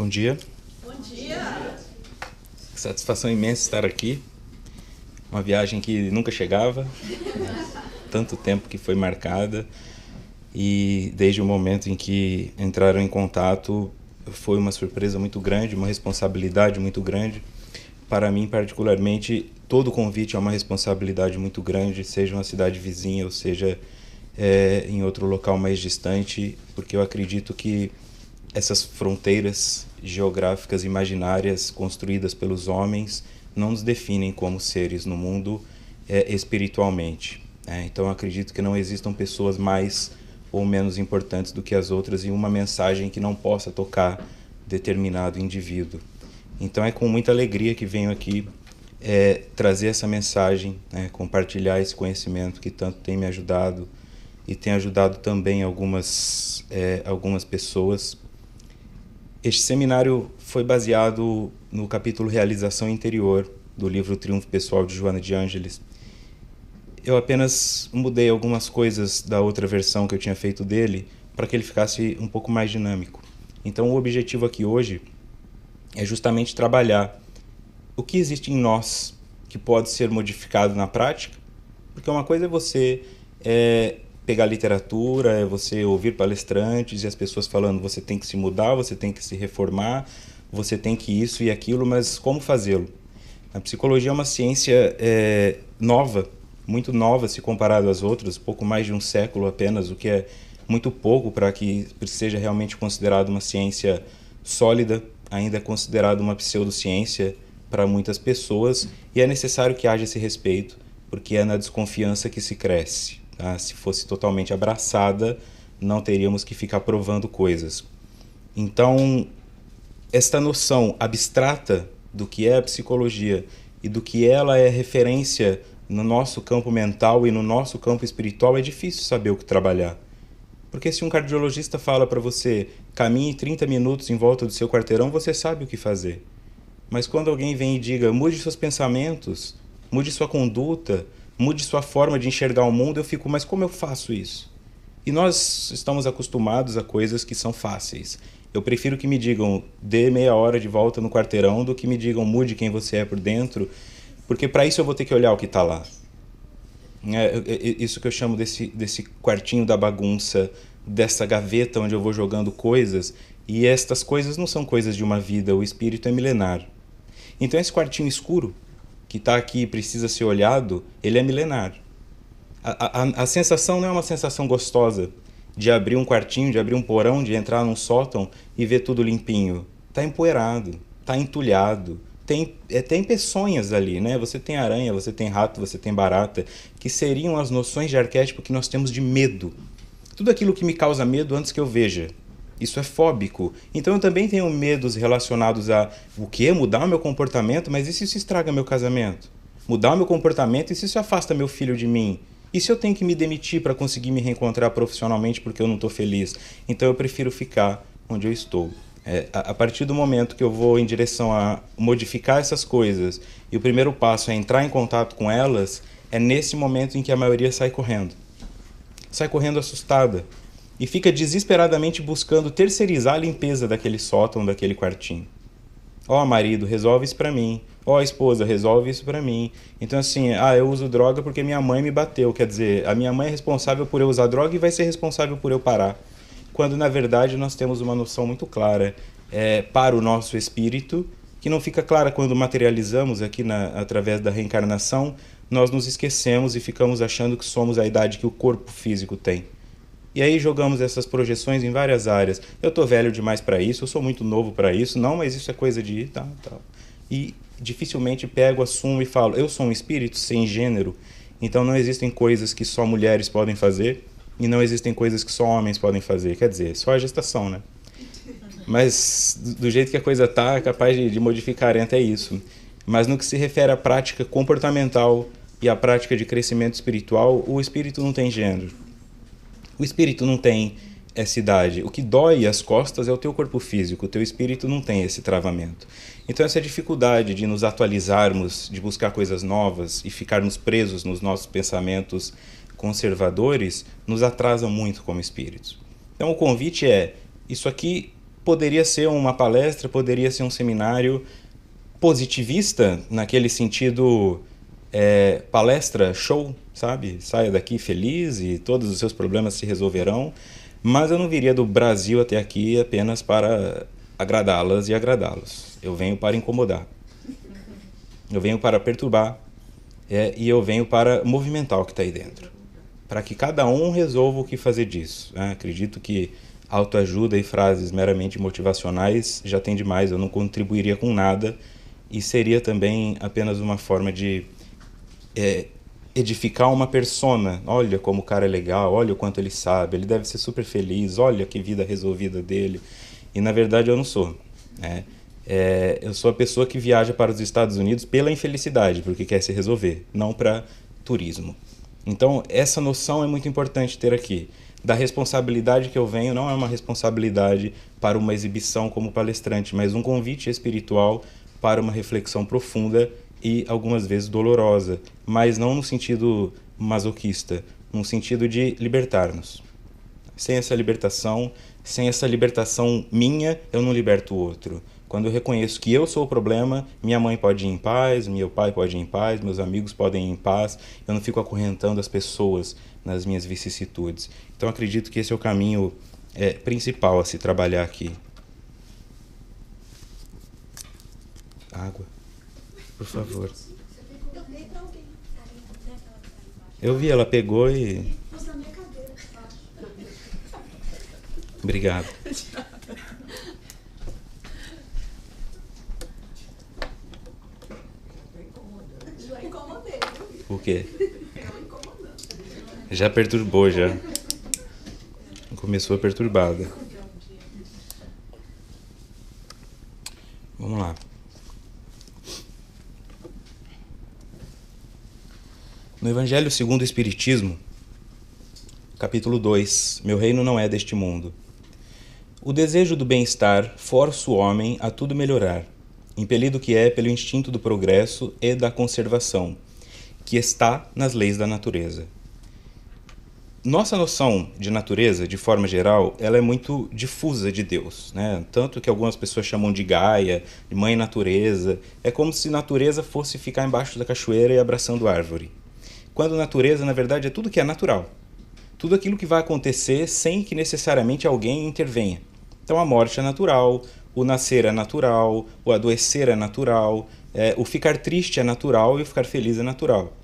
Bom dia. Bom dia! Satisfação imensa estar aqui. Uma viagem que nunca chegava, tanto tempo que foi marcada, e desde o momento em que entraram em contato foi uma surpresa muito grande, uma responsabilidade muito grande. Para mim, particularmente, todo convite é uma responsabilidade muito grande, seja uma cidade vizinha ou seja em outro local mais distante, porque eu acredito que essas fronteiras geográficas imaginárias construídas pelos homens não nos definem como seres no mundo espiritualmente. Então eu acredito que não existam pessoas mais ou menos importantes do que as outras e uma mensagem que não possa tocar determinado indivíduo. Então é com muita alegria que venho aqui trazer essa mensagem, compartilhar esse conhecimento que tanto tem me ajudado e tem ajudado também algumas pessoas. Este seminário foi baseado no capítulo Realização Interior do livro Triunfo Pessoal de Joana de Ângeles. Eu apenas mudei algumas coisas da outra versão que eu tinha feito dele para que ele ficasse um pouco mais dinâmico. Então o objetivo aqui hoje é justamente trabalhar o que existe em nós que pode ser modificado na prática, porque uma coisa é você pegar literatura, é você ouvir palestrantes e as pessoas falando você tem que se mudar, você tem que se reformar, você tem que isso e aquilo, mas como fazê-lo? A psicologia é uma ciência nova, muito nova se comparado às outras, pouco mais de um século apenas, o que é muito pouco para que seja realmente considerado uma ciência sólida, ainda é considerado uma pseudociência para muitas pessoas, e é necessário que haja esse respeito, porque é na desconfiança que se cresce. Se fosse totalmente abraçada, não teríamos que ficar provando coisas. Então, esta noção abstrata do que é a psicologia e do que ela é referência no nosso campo mental e no nosso campo espiritual, é difícil saber o que trabalhar. Porque se um cardiologista fala para você caminhe 30 minutos em volta do seu quarteirão, você sabe o que fazer. Mas quando alguém vem e diga mude seus pensamentos, mude sua conduta, mude sua forma de enxergar o mundo, eu fico, mas como eu faço isso? E nós estamos acostumados a coisas que são fáceis. Eu prefiro que me digam, dê meia hora de volta no quarteirão, do que me digam, mude quem você é por dentro, porque para isso eu vou ter que olhar o que está lá. Isso que eu chamo desse quartinho da bagunça, dessa gaveta onde eu vou jogando coisas, e estas coisas não são coisas de uma vida, o espírito é milenar. Então esse quartinho escuro, que está aqui e precisa ser olhado, ele é milenar. A sensação não é uma sensação gostosa de abrir um quartinho, de abrir um porão, de entrar num sótão e ver tudo limpinho. Está empoeirado, está entulhado, tem peçonhas ali, né? Você tem aranha, você tem rato, você tem barata, que seriam as noções de arquétipo que nós temos de medo. Tudo aquilo que me causa medo antes que eu veja. Isso é fóbico. Então eu também tenho medos relacionados a o quê? Mudar o meu comportamento? Mas e se isso estraga meu casamento? Mudar o meu comportamento e se isso afasta meu filho de mim? E se eu tenho que me demitir para conseguir me reencontrar profissionalmente porque eu não estou feliz? Então eu prefiro ficar onde eu estou. A partir do momento que eu vou em direção a modificar essas coisas e o primeiro passo é entrar em contato com elas, é nesse momento em que a maioria sai correndo. Sai correndo assustada. E fica desesperadamente buscando terceirizar a limpeza daquele sótão, daquele quartinho. Marido, resolve isso pra mim. Esposa, resolve isso pra mim. Então assim, eu uso droga porque minha mãe me bateu. Quer dizer, a minha mãe é responsável por eu usar droga e vai ser responsável por eu parar. Quando na verdade nós temos uma noção muito clara para o nosso espírito, que não fica clara quando materializamos aqui através da reencarnação, nós nos esquecemos e ficamos achando que somos a idade que o corpo físico tem. E aí jogamos essas projeções em várias áreas. Eu tô velho demais para isso, eu sou muito novo para isso. Não, mas isso é coisa de... Tá. E dificilmente pego, assumo e falo, eu sou um espírito sem gênero, então não existem coisas que só mulheres podem fazer e não existem coisas que só homens podem fazer. Quer dizer, só a gestação, né? Mas do jeito que a coisa tá, é capaz de modificar até isso. Mas no que se refere à prática comportamental e à prática de crescimento espiritual, o espírito não tem gênero. O espírito não tem essa idade. O que dói as costas é o teu corpo físico. O teu espírito não tem esse travamento. Então essa dificuldade de nos atualizarmos, de buscar coisas novas e ficarmos presos nos nossos pensamentos conservadores, nos atrasa muito como espíritos. Então o convite é, isso aqui poderia ser uma palestra, poderia ser um seminário positivista, naquele sentido, palestra, show, sabe? Saia daqui feliz e todos os seus problemas se resolverão. Mas eu não viria do Brasil até aqui apenas para agradá-las e agradá-los. Eu venho para incomodar. Eu venho para perturbar. E eu venho para movimentar o que está aí dentro. Para que cada um resolva o que fazer disso. Acredito que autoajuda e frases meramente motivacionais já tem demais. Eu não contribuiria com nada. E seria também apenas uma forma de edificar uma persona. Olha como o cara é legal, olha o quanto ele sabe, ele deve ser super feliz, olha que vida resolvida dele. E na verdade eu não sou. Eu sou a pessoa que viaja para os Estados Unidos pela infelicidade, porque quer se resolver, não para turismo. Então essa noção é muito importante ter aqui. Da responsabilidade que eu venho não é uma responsabilidade para uma exibição como palestrante, mas um convite espiritual para uma reflexão profunda e algumas vezes dolorosa, mas não no sentido masoquista, no sentido de libertar-nos. Sem essa libertação minha, eu não liberto o outro. Quando eu reconheço que eu sou o problema, minha mãe pode ir em paz, meu pai pode ir em paz, meus amigos podem ir em paz, eu não fico acorrentando as pessoas nas minhas vicissitudes. Então acredito que esse é o caminho principal a se trabalhar aqui. Água, por favor. Eu vi, ela pegou e... Obrigado. Por quê? Já perturbou, já. Começou perturbada. Vamos lá. No Evangelho segundo o Espiritismo, capítulo 2, meu reino não é deste mundo. O desejo do bem-estar força o homem a tudo melhorar, impelido que é pelo instinto do progresso e da conservação, que está nas leis da natureza. Nossa noção de natureza, de forma geral, ela é muito difusa de Deus, né? Tanto que algumas pessoas chamam de Gaia, de Mãe Natureza. É como se natureza fosse ficar embaixo da cachoeira e abraçando árvore. Quando natureza, na verdade, é tudo que é natural. Tudo aquilo que vai acontecer sem que necessariamente alguém intervenha. Então a morte é natural, o nascer é natural, o adoecer é natural, o ficar triste é natural e o ficar feliz é natural.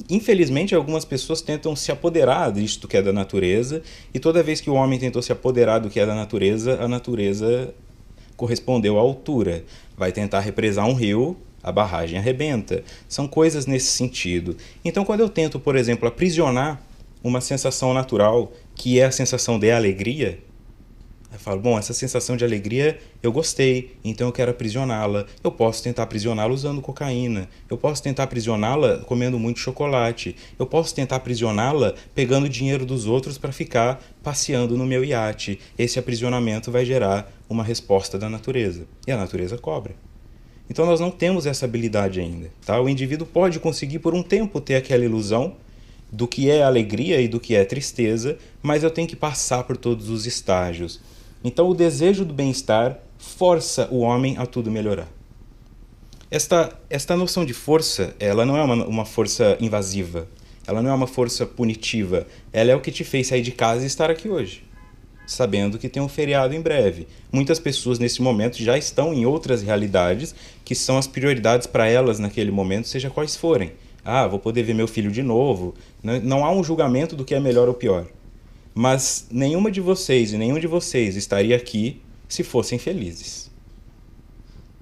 Infelizmente, algumas pessoas tentam se apoderar disto que é da natureza, e toda vez que o homem tentou se apoderar do que é da natureza, a natureza correspondeu à altura. Vai tentar represar um rio, a barragem arrebenta. São coisas nesse sentido. Então, quando eu tento, por exemplo, aprisionar uma sensação natural, que é a sensação de alegria, eu falo, bom, essa sensação de alegria eu gostei, então eu quero aprisioná-la. Eu posso tentar aprisioná-la usando cocaína. Eu posso tentar aprisioná-la comendo muito chocolate. Eu posso tentar aprisioná-la pegando dinheiro dos outros para ficar passeando no meu iate. Esse aprisionamento vai gerar uma resposta da natureza. E a natureza cobra. Então nós não temos essa habilidade ainda. Tá? O indivíduo pode conseguir por um tempo ter aquela ilusão do que é alegria e do que é tristeza, mas eu tenho que passar por todos os estágios. Então o desejo do bem-estar força o homem a tudo melhorar. Esta noção de força, ela não é uma força invasiva, ela não é uma força punitiva, ela é o que te fez sair de casa e estar aqui hoje, sabendo que tem um feriado em breve. Muitas pessoas nesse momento já estão em outras realidades que são as prioridades para elas naquele momento, seja quais forem. Vou poder ver meu filho de novo. Não há um julgamento do que é melhor ou pior. Mas nenhuma de vocês e nenhum de vocês estaria aqui se fossem felizes.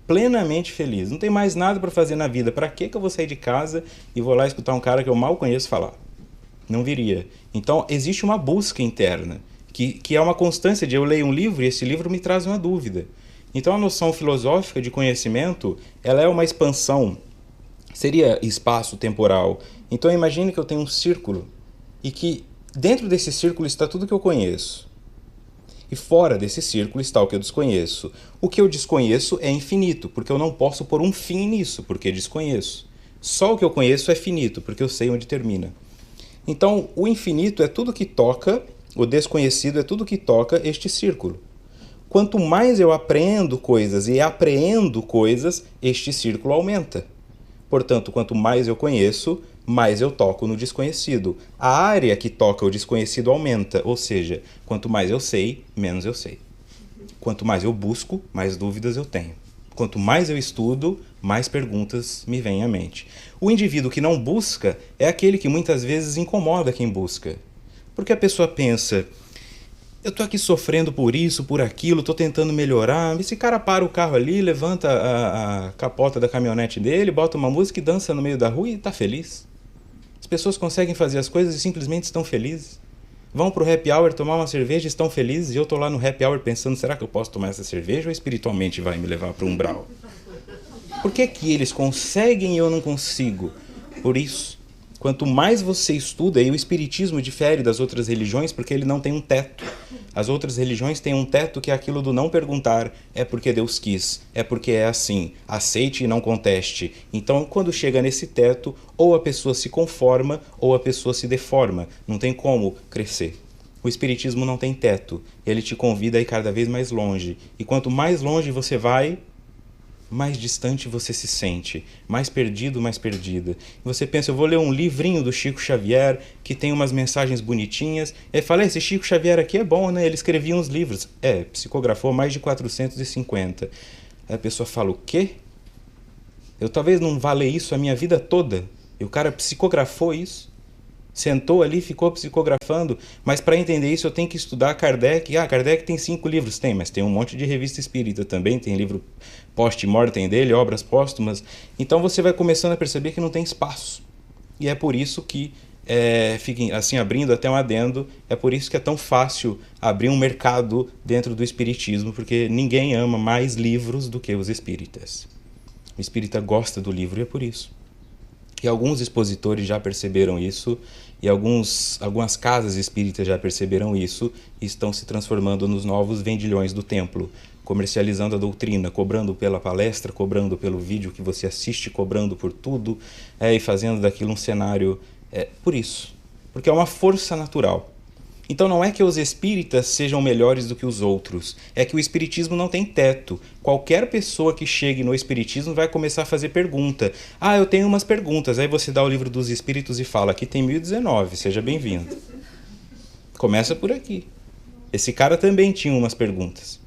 Plenamente feliz. Não tem mais nada para fazer na vida. Para que eu vou sair de casa e vou lá escutar um cara que eu mal conheço falar? Não viria. Então existe uma busca interna, que é uma constância de eu leio um livro e esse livro me traz uma dúvida. Então a noção filosófica de conhecimento, ela é uma expansão, seria espaço-temporal. Então imagine que eu tenho um círculo e que dentro desse círculo está tudo que eu conheço. E fora desse círculo está o que eu desconheço. O que eu desconheço é infinito, porque eu não posso pôr um fim nisso, porque desconheço. Só o que eu conheço é finito, porque eu sei onde termina. Então, o infinito é tudo que toca, o desconhecido é tudo que toca este círculo. Quanto mais eu aprendo coisas e apreendo coisas, este círculo aumenta. Portanto, quanto mais eu conheço, mais eu toco no desconhecido. A área que toca o desconhecido aumenta, ou seja, quanto mais eu sei, menos eu sei. Quanto mais eu busco, mais dúvidas eu tenho. Quanto mais eu estudo, mais perguntas me vêm à mente. O indivíduo que não busca é aquele que muitas vezes incomoda quem busca. Porque a pessoa pensa, eu tô aqui sofrendo por isso, por aquilo, tô tentando melhorar. Esse cara para o carro ali, levanta a capota da caminhonete dele, bota uma música e dança no meio da rua e tá feliz. As pessoas conseguem fazer as coisas e simplesmente estão felizes. Vão pro happy hour tomar uma cerveja e estão felizes. E eu tô lá no happy hour pensando, será que eu posso tomar essa cerveja ou espiritualmente vai me levar para o umbral? Por que que eles conseguem e eu não consigo? Por isso, quanto mais você estuda, e o espiritismo difere das outras religiões porque ele não tem um teto. As outras religiões têm um teto que é aquilo do não perguntar, é porque Deus quis, é porque é assim, aceite e não conteste. Então, quando chega nesse teto, ou a pessoa se conforma ou a pessoa se deforma, não tem como crescer. O espiritismo não tem teto, ele te convida a ir cada vez mais longe. E quanto mais longe você vai, mais distante você se sente, mais perdido, mais perdida. Você pensa, eu vou ler um livrinho do Chico Xavier, que tem umas mensagens bonitinhas. E fala, esse Chico Xavier aqui é bom, né? Ele escrevia uns livros. Psicografou mais de 450. Aí a pessoa fala, o quê? Eu talvez não vá ler isso a minha vida toda. E o cara psicografou isso. Sentou ali, ficou psicografando, mas para entender isso eu tenho que estudar Kardec. Kardec tem 5 livros, tem, mas tem um monte de revista espírita também, tem livro post-mortem dele, obras póstumas. Então você vai começando a perceber que não tem espaço. E é por isso que, assim, abrindo até um adendo, é por isso que é tão fácil abrir um mercado dentro do espiritismo, porque ninguém ama mais livros do que os espíritas. O espírita gosta do livro e é por isso. E alguns expositores já perceberam isso, e algumas casas espíritas já perceberam isso, e estão se transformando nos novos vendilhões do templo, comercializando a doutrina, cobrando pela palestra, cobrando pelo vídeo que você assiste, cobrando por tudo, e fazendo daquilo um cenário por isso. Porque é uma força natural. Então não é que os espíritas sejam melhores do que os outros, é que o espiritismo não tem teto. Qualquer pessoa que chegue no espiritismo vai começar a fazer pergunta. Eu tenho umas perguntas. Aí você dá o livro dos espíritos e fala, aqui tem 1019, seja bem-vindo. Começa por aqui. Esse cara também tinha umas perguntas.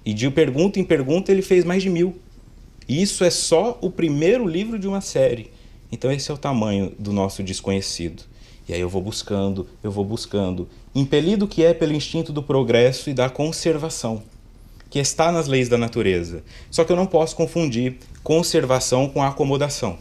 E de pergunta em pergunta ele fez mais de 1000. E isso é só o primeiro livro de uma série. Então esse é o tamanho do nosso desconhecido. E aí eu vou buscando, impelido que é pelo instinto do progresso e da conservação, que está nas leis da natureza. Só que eu não posso confundir conservação com acomodação.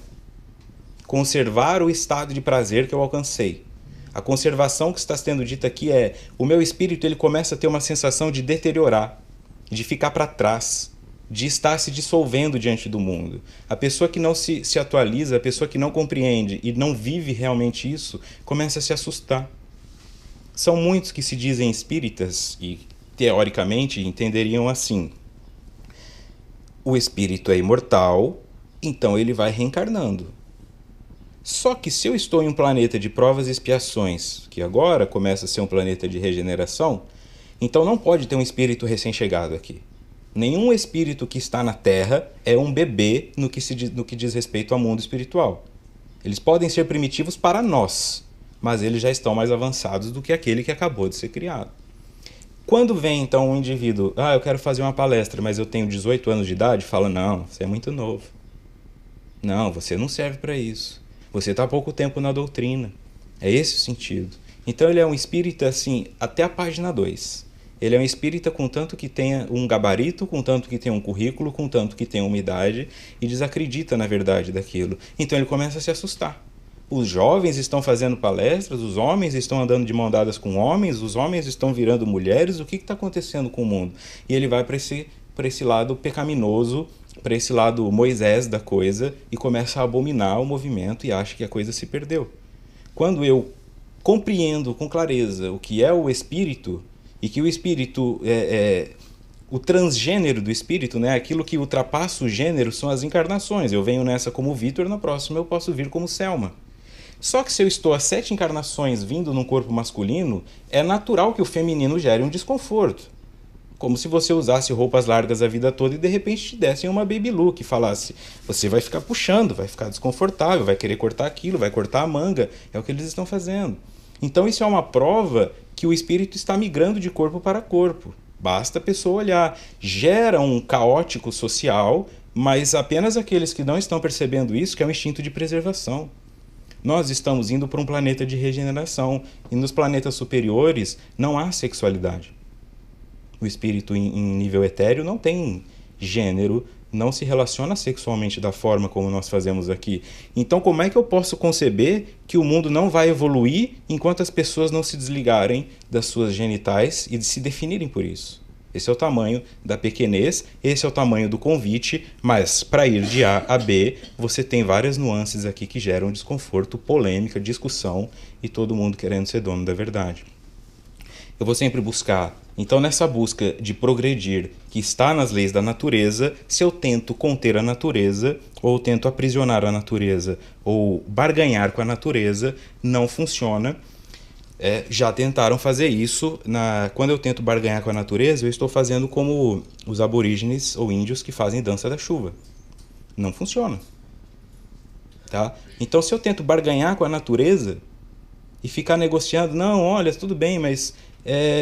Conservar o estado de prazer que eu alcancei. A conservação que está sendo dita aqui é, o meu espírito ele começa a ter uma sensação de deteriorar, de ficar para trás, de estar se dissolvendo diante do mundo. A pessoa que não se atualiza, a pessoa que não compreende e não vive realmente isso, começa a se assustar. São muitos que se dizem espíritas e, teoricamente, entenderiam assim. O espírito é imortal, então ele vai reencarnando. Só que se eu estou em um planeta de provas e expiações, que agora começa a ser um planeta de regeneração, então não pode ter um espírito recém-chegado aqui. Nenhum espírito que está na Terra é um bebê no que diz respeito ao mundo espiritual. Eles podem ser primitivos para nós, mas eles já estão mais avançados do que aquele que acabou de ser criado. Quando vem então um indivíduo, eu quero fazer uma palestra, mas eu tenho 18 anos de idade, fala, não, você é muito novo. Não, você não serve para isso. Você está há pouco tempo na doutrina. É esse o sentido. Então ele é um espírita assim, até a página 2. Ele é um espírita contanto que tenha um gabarito, contanto que tenha um currículo, contanto que tenha uma idade, e desacredita na verdade daquilo. Então ele começa a se assustar. Os jovens estão fazendo palestras, os homens estão andando de mão dadas com homens, os homens estão virando mulheres, o que está acontecendo com o mundo? E ele vai para esse lado pecaminoso, para esse lado Moisés da coisa, e começa a abominar o movimento e acha que a coisa se perdeu. Quando eu compreendo com clareza o que é o espírito, e que o espírito, o transgênero do espírito, né, aquilo que ultrapassa o gênero, são as encarnações. Eu venho nessa como Vitor, na próxima eu posso vir como Selma. Só que se eu estou a 7 encarnações vindo num corpo masculino, é natural que o feminino gere um desconforto. Como se você usasse roupas largas a vida toda e de repente te dessem uma baby look e falasse, você vai ficar puxando, vai ficar desconfortável, vai querer cortar aquilo, vai cortar a manga. É o que eles estão fazendo. Então isso é uma prova que o espírito está migrando de corpo para corpo. Basta a pessoa olhar. Gera um caótico social, mas apenas aqueles que não estão percebendo isso, que é o instinto de preservação. Nós estamos indo para um planeta de regeneração e nos planetas superiores não há sexualidade. O espírito em nível etéreo não tem gênero, não se relaciona sexualmente da forma como nós fazemos aqui. Então, como é que eu posso conceber que o mundo não vai evoluir enquanto as pessoas não se desligarem das suas genitais e de se definirem por isso? Esse é o tamanho da pequenez, esse é o tamanho do convite, mas para ir de A a B, você tem várias nuances aqui que geram desconforto, polêmica, discussão e todo mundo querendo ser dono da verdade. Eu vou sempre buscar. Então, nessa busca de progredir, que está nas leis da natureza, se eu tento conter a natureza, ou tento aprisionar a natureza, ou barganhar com a natureza, não funciona. Já tentaram fazer isso. Quando eu tento barganhar com a natureza, eu estou fazendo como os aborígenes ou índios que fazem dança da chuva. Não funciona. Tá? Então, se eu tento barganhar com a natureza e ficar negociando, não, olha, tudo bem, mas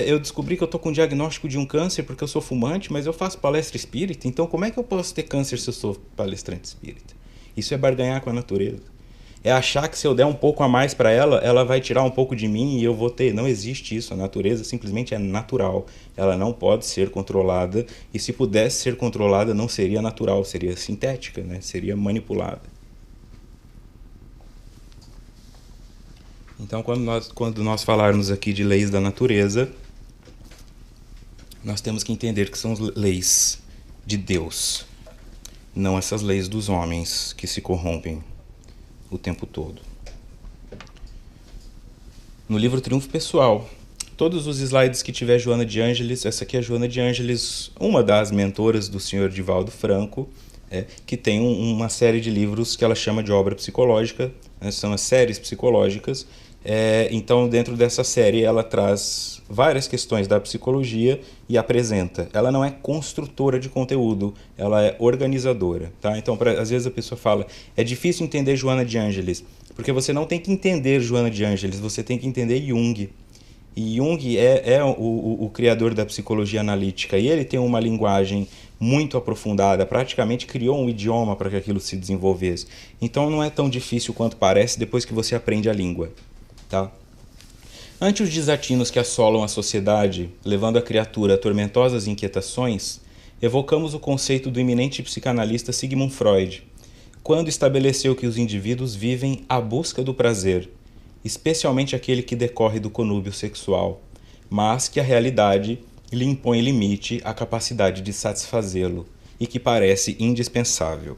eu descobri que eu estou com diagnóstico de um câncer porque eu sou fumante, mas eu faço palestra espírita, então como é que eu posso ter câncer se eu sou palestrante espírita? Isso é barganhar com a natureza. É achar que se eu der um pouco a mais para ela, ela vai tirar um pouco de mim e eu vou ter. Não existe isso. A natureza simplesmente é natural. Ela não pode ser controlada. E se pudesse ser controlada, não seria natural, seria sintética, né? Seria manipulada. Então, quando nós falarmos aqui de leis da natureza, nós temos que entender que são leis de Deus, não essas leis dos homens que se corrompem o tempo todo. No livro Triunfo Pessoal, todos os slides que tiver Joana de Ângeles, essa aqui é a Joana de Ângeles, uma das mentoras do senhor Divaldo Franco, que tem uma série de livros que ela chama de obra psicológica, né, são as séries psicológicas. Então, dentro dessa série, ela traz várias questões da psicologia e apresenta. Ela não é construtora de conteúdo, ela é organizadora. Tá? Então, às vezes a pessoa fala, é difícil entender Joana de Ângeles, porque você não tem que entender Joana de Ângeles, você tem que entender Jung. E Jung é o criador da psicologia analítica, e ele tem uma linguagem muito aprofundada, praticamente criou um idioma para que aquilo se desenvolvesse. Então, não é tão difícil quanto parece depois que você aprende a língua. Tá? Ante os desatinos que assolam a sociedade, levando a criatura a tormentosas inquietações, evocamos o conceito do eminente psicanalista Sigmund Freud, quando estabeleceu que os indivíduos vivem à busca do prazer, especialmente aquele que decorre do conúbio sexual, mas que a realidade lhe impõe limite à capacidade de satisfazê-lo e que parece indispensável.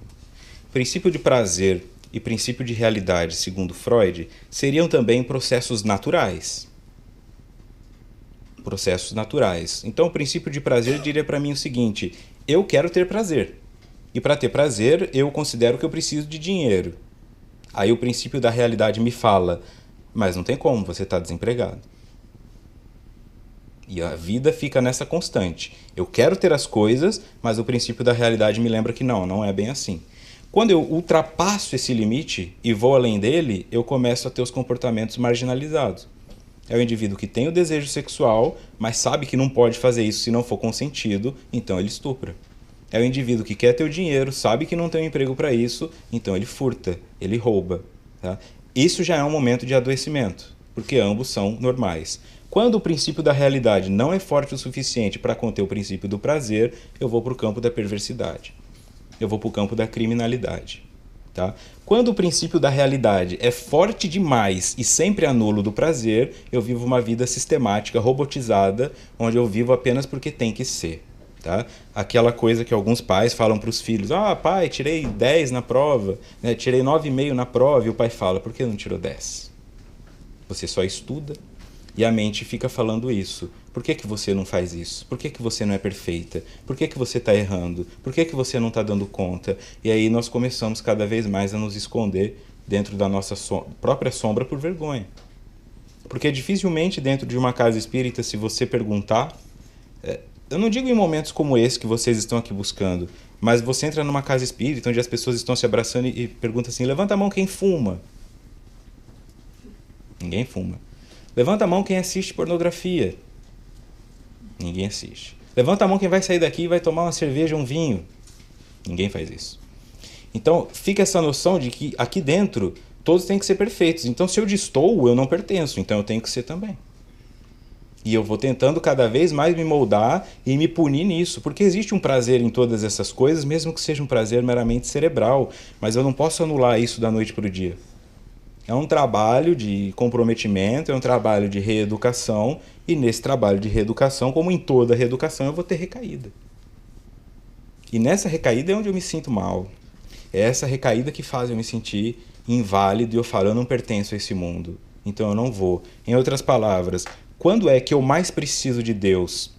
O princípio de prazer e princípio de realidade, segundo Freud, seriam também processos naturais. Processos naturais. Então, o princípio de prazer diria para mim o seguinte, eu quero ter prazer. E para ter prazer, eu considero que eu preciso de dinheiro. Aí o princípio da realidade me fala, mas não tem como, você está desempregado. E a vida fica nessa constante. Eu quero ter as coisas, mas o princípio da realidade me lembra que não é bem assim. Quando eu ultrapasso esse limite e vou além dele, eu começo a ter os comportamentos marginalizados. É o indivíduo que tem o desejo sexual, mas sabe que não pode fazer isso se não for consentido, então ele estupra. É o indivíduo que quer ter o dinheiro, sabe que não tem um emprego para isso, então ele furta, ele rouba. Tá? Isso já é um momento de adoecimento, porque ambos são normais. Quando o princípio da realidade não é forte o suficiente para conter o princípio do prazer, eu vou para o campo da perversidade. Eu vou para o campo da criminalidade. Tá? Quando o princípio da realidade é forte demais e sempre anulo do prazer, eu vivo uma vida sistemática, robotizada, onde eu vivo apenas porque tem que ser. Tá? Aquela coisa que alguns pais falam para os filhos, pai, tirei 10 na prova, né? Tirei 9,5 na prova, e o pai fala, por que não tirou 10? Você só estuda e a mente fica falando isso. Por que você não faz isso? Por que você não é perfeita? Por que você está errando? Por que você não está dando conta? E aí nós começamos cada vez mais a nos esconder dentro da nossa própria sombra por vergonha. Porque dificilmente dentro de uma casa espírita, se você perguntar, Eu não digo em momentos como esse que vocês estão aqui buscando, mas você entra numa casa espírita onde as pessoas estão se abraçando e pergunta assim, levanta a mão quem fuma. Ninguém fuma. Levanta a mão quem assiste pornografia. Ninguém assiste. Levanta a mão quem vai sair daqui e vai tomar uma cerveja, um vinho. Ninguém faz isso. Então, fica essa noção de que aqui dentro todos têm que ser perfeitos. Então, se eu destoo, eu não pertenço. Então, eu tenho que ser também. E eu vou tentando cada vez mais me moldar e me punir nisso. Porque existe um prazer em todas essas coisas, mesmo que seja um prazer meramente cerebral. Mas eu não posso anular isso da noite para o dia. É um trabalho de comprometimento, é um trabalho de reeducação. E nesse trabalho de reeducação, como em toda reeducação, eu vou ter recaída. E nessa recaída é onde eu me sinto mal. É essa recaída que faz eu me sentir inválido e eu falo, eu não pertenço a esse mundo. Então eu não vou. Em outras palavras, quando é que eu mais preciso de Deus?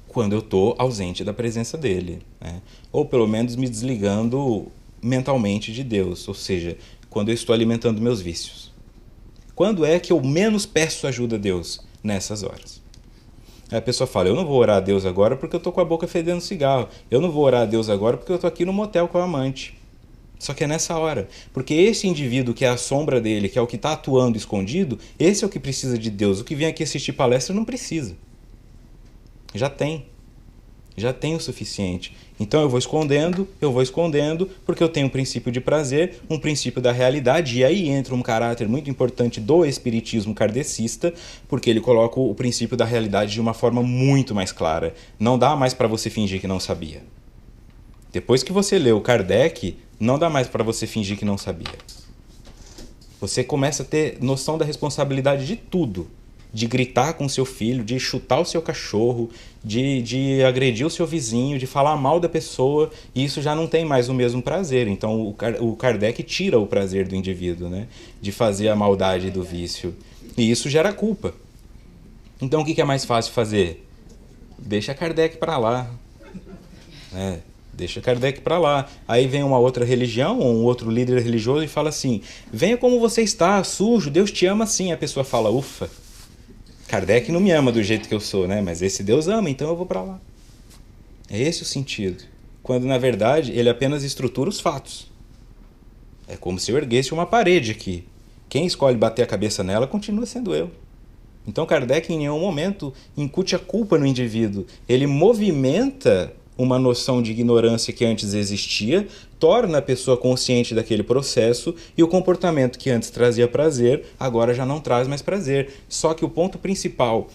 Quando eu estou ausente da presença dele, né? Ou pelo menos me desligando mentalmente de Deus. Ou seja, quando eu estou alimentando meus vícios. Quando é que eu menos peço ajuda a Deus? Nessas horas. Aí a pessoa fala, eu não vou orar a Deus agora porque eu estou com a boca fedendo cigarro. Eu não vou orar a Deus agora porque eu estou aqui no motel com a amante. Só que é nessa hora. Porque esse indivíduo que é a sombra dele, que é o que está atuando escondido, esse é o que precisa de Deus. O que vem aqui assistir palestra não precisa. Já tem. Já tem o suficiente. Então eu vou escondendo, porque eu tenho um princípio de prazer, um princípio da realidade, e aí entra um caráter muito importante do espiritismo kardecista, porque ele coloca o princípio da realidade de uma forma muito mais clara. Não dá mais para você fingir que não sabia. Depois que você leu Kardec, não dá mais para você fingir que não sabia. Você começa a ter noção da responsabilidade de tudo. De gritar com seu filho, de chutar o seu cachorro, de agredir o seu vizinho, de falar mal da pessoa, e isso já não tem mais o mesmo prazer. Então o Kardec tira o prazer do indivíduo, né? De fazer a maldade do vício. E isso gera culpa. Então o que é mais fácil fazer? Deixa Kardec para lá. Deixa Kardec para lá. Aí vem uma outra religião, ou um outro líder religioso e fala assim, venha como você está, sujo, Deus te ama assim. A pessoa fala, ufa. Kardec não me ama do jeito que eu sou, né? Mas esse Deus ama, então eu vou para lá. É esse o sentido. Quando, na verdade, ele apenas estrutura os fatos. É como se eu erguesse uma parede aqui. Quem escolhe bater a cabeça nela continua sendo eu. Então Kardec em nenhum momento incute a culpa no indivíduo. Ele movimenta uma noção de ignorância que antes existia, torna a pessoa consciente daquele processo e o comportamento que antes trazia prazer, agora já não traz mais prazer. Só que o ponto principal,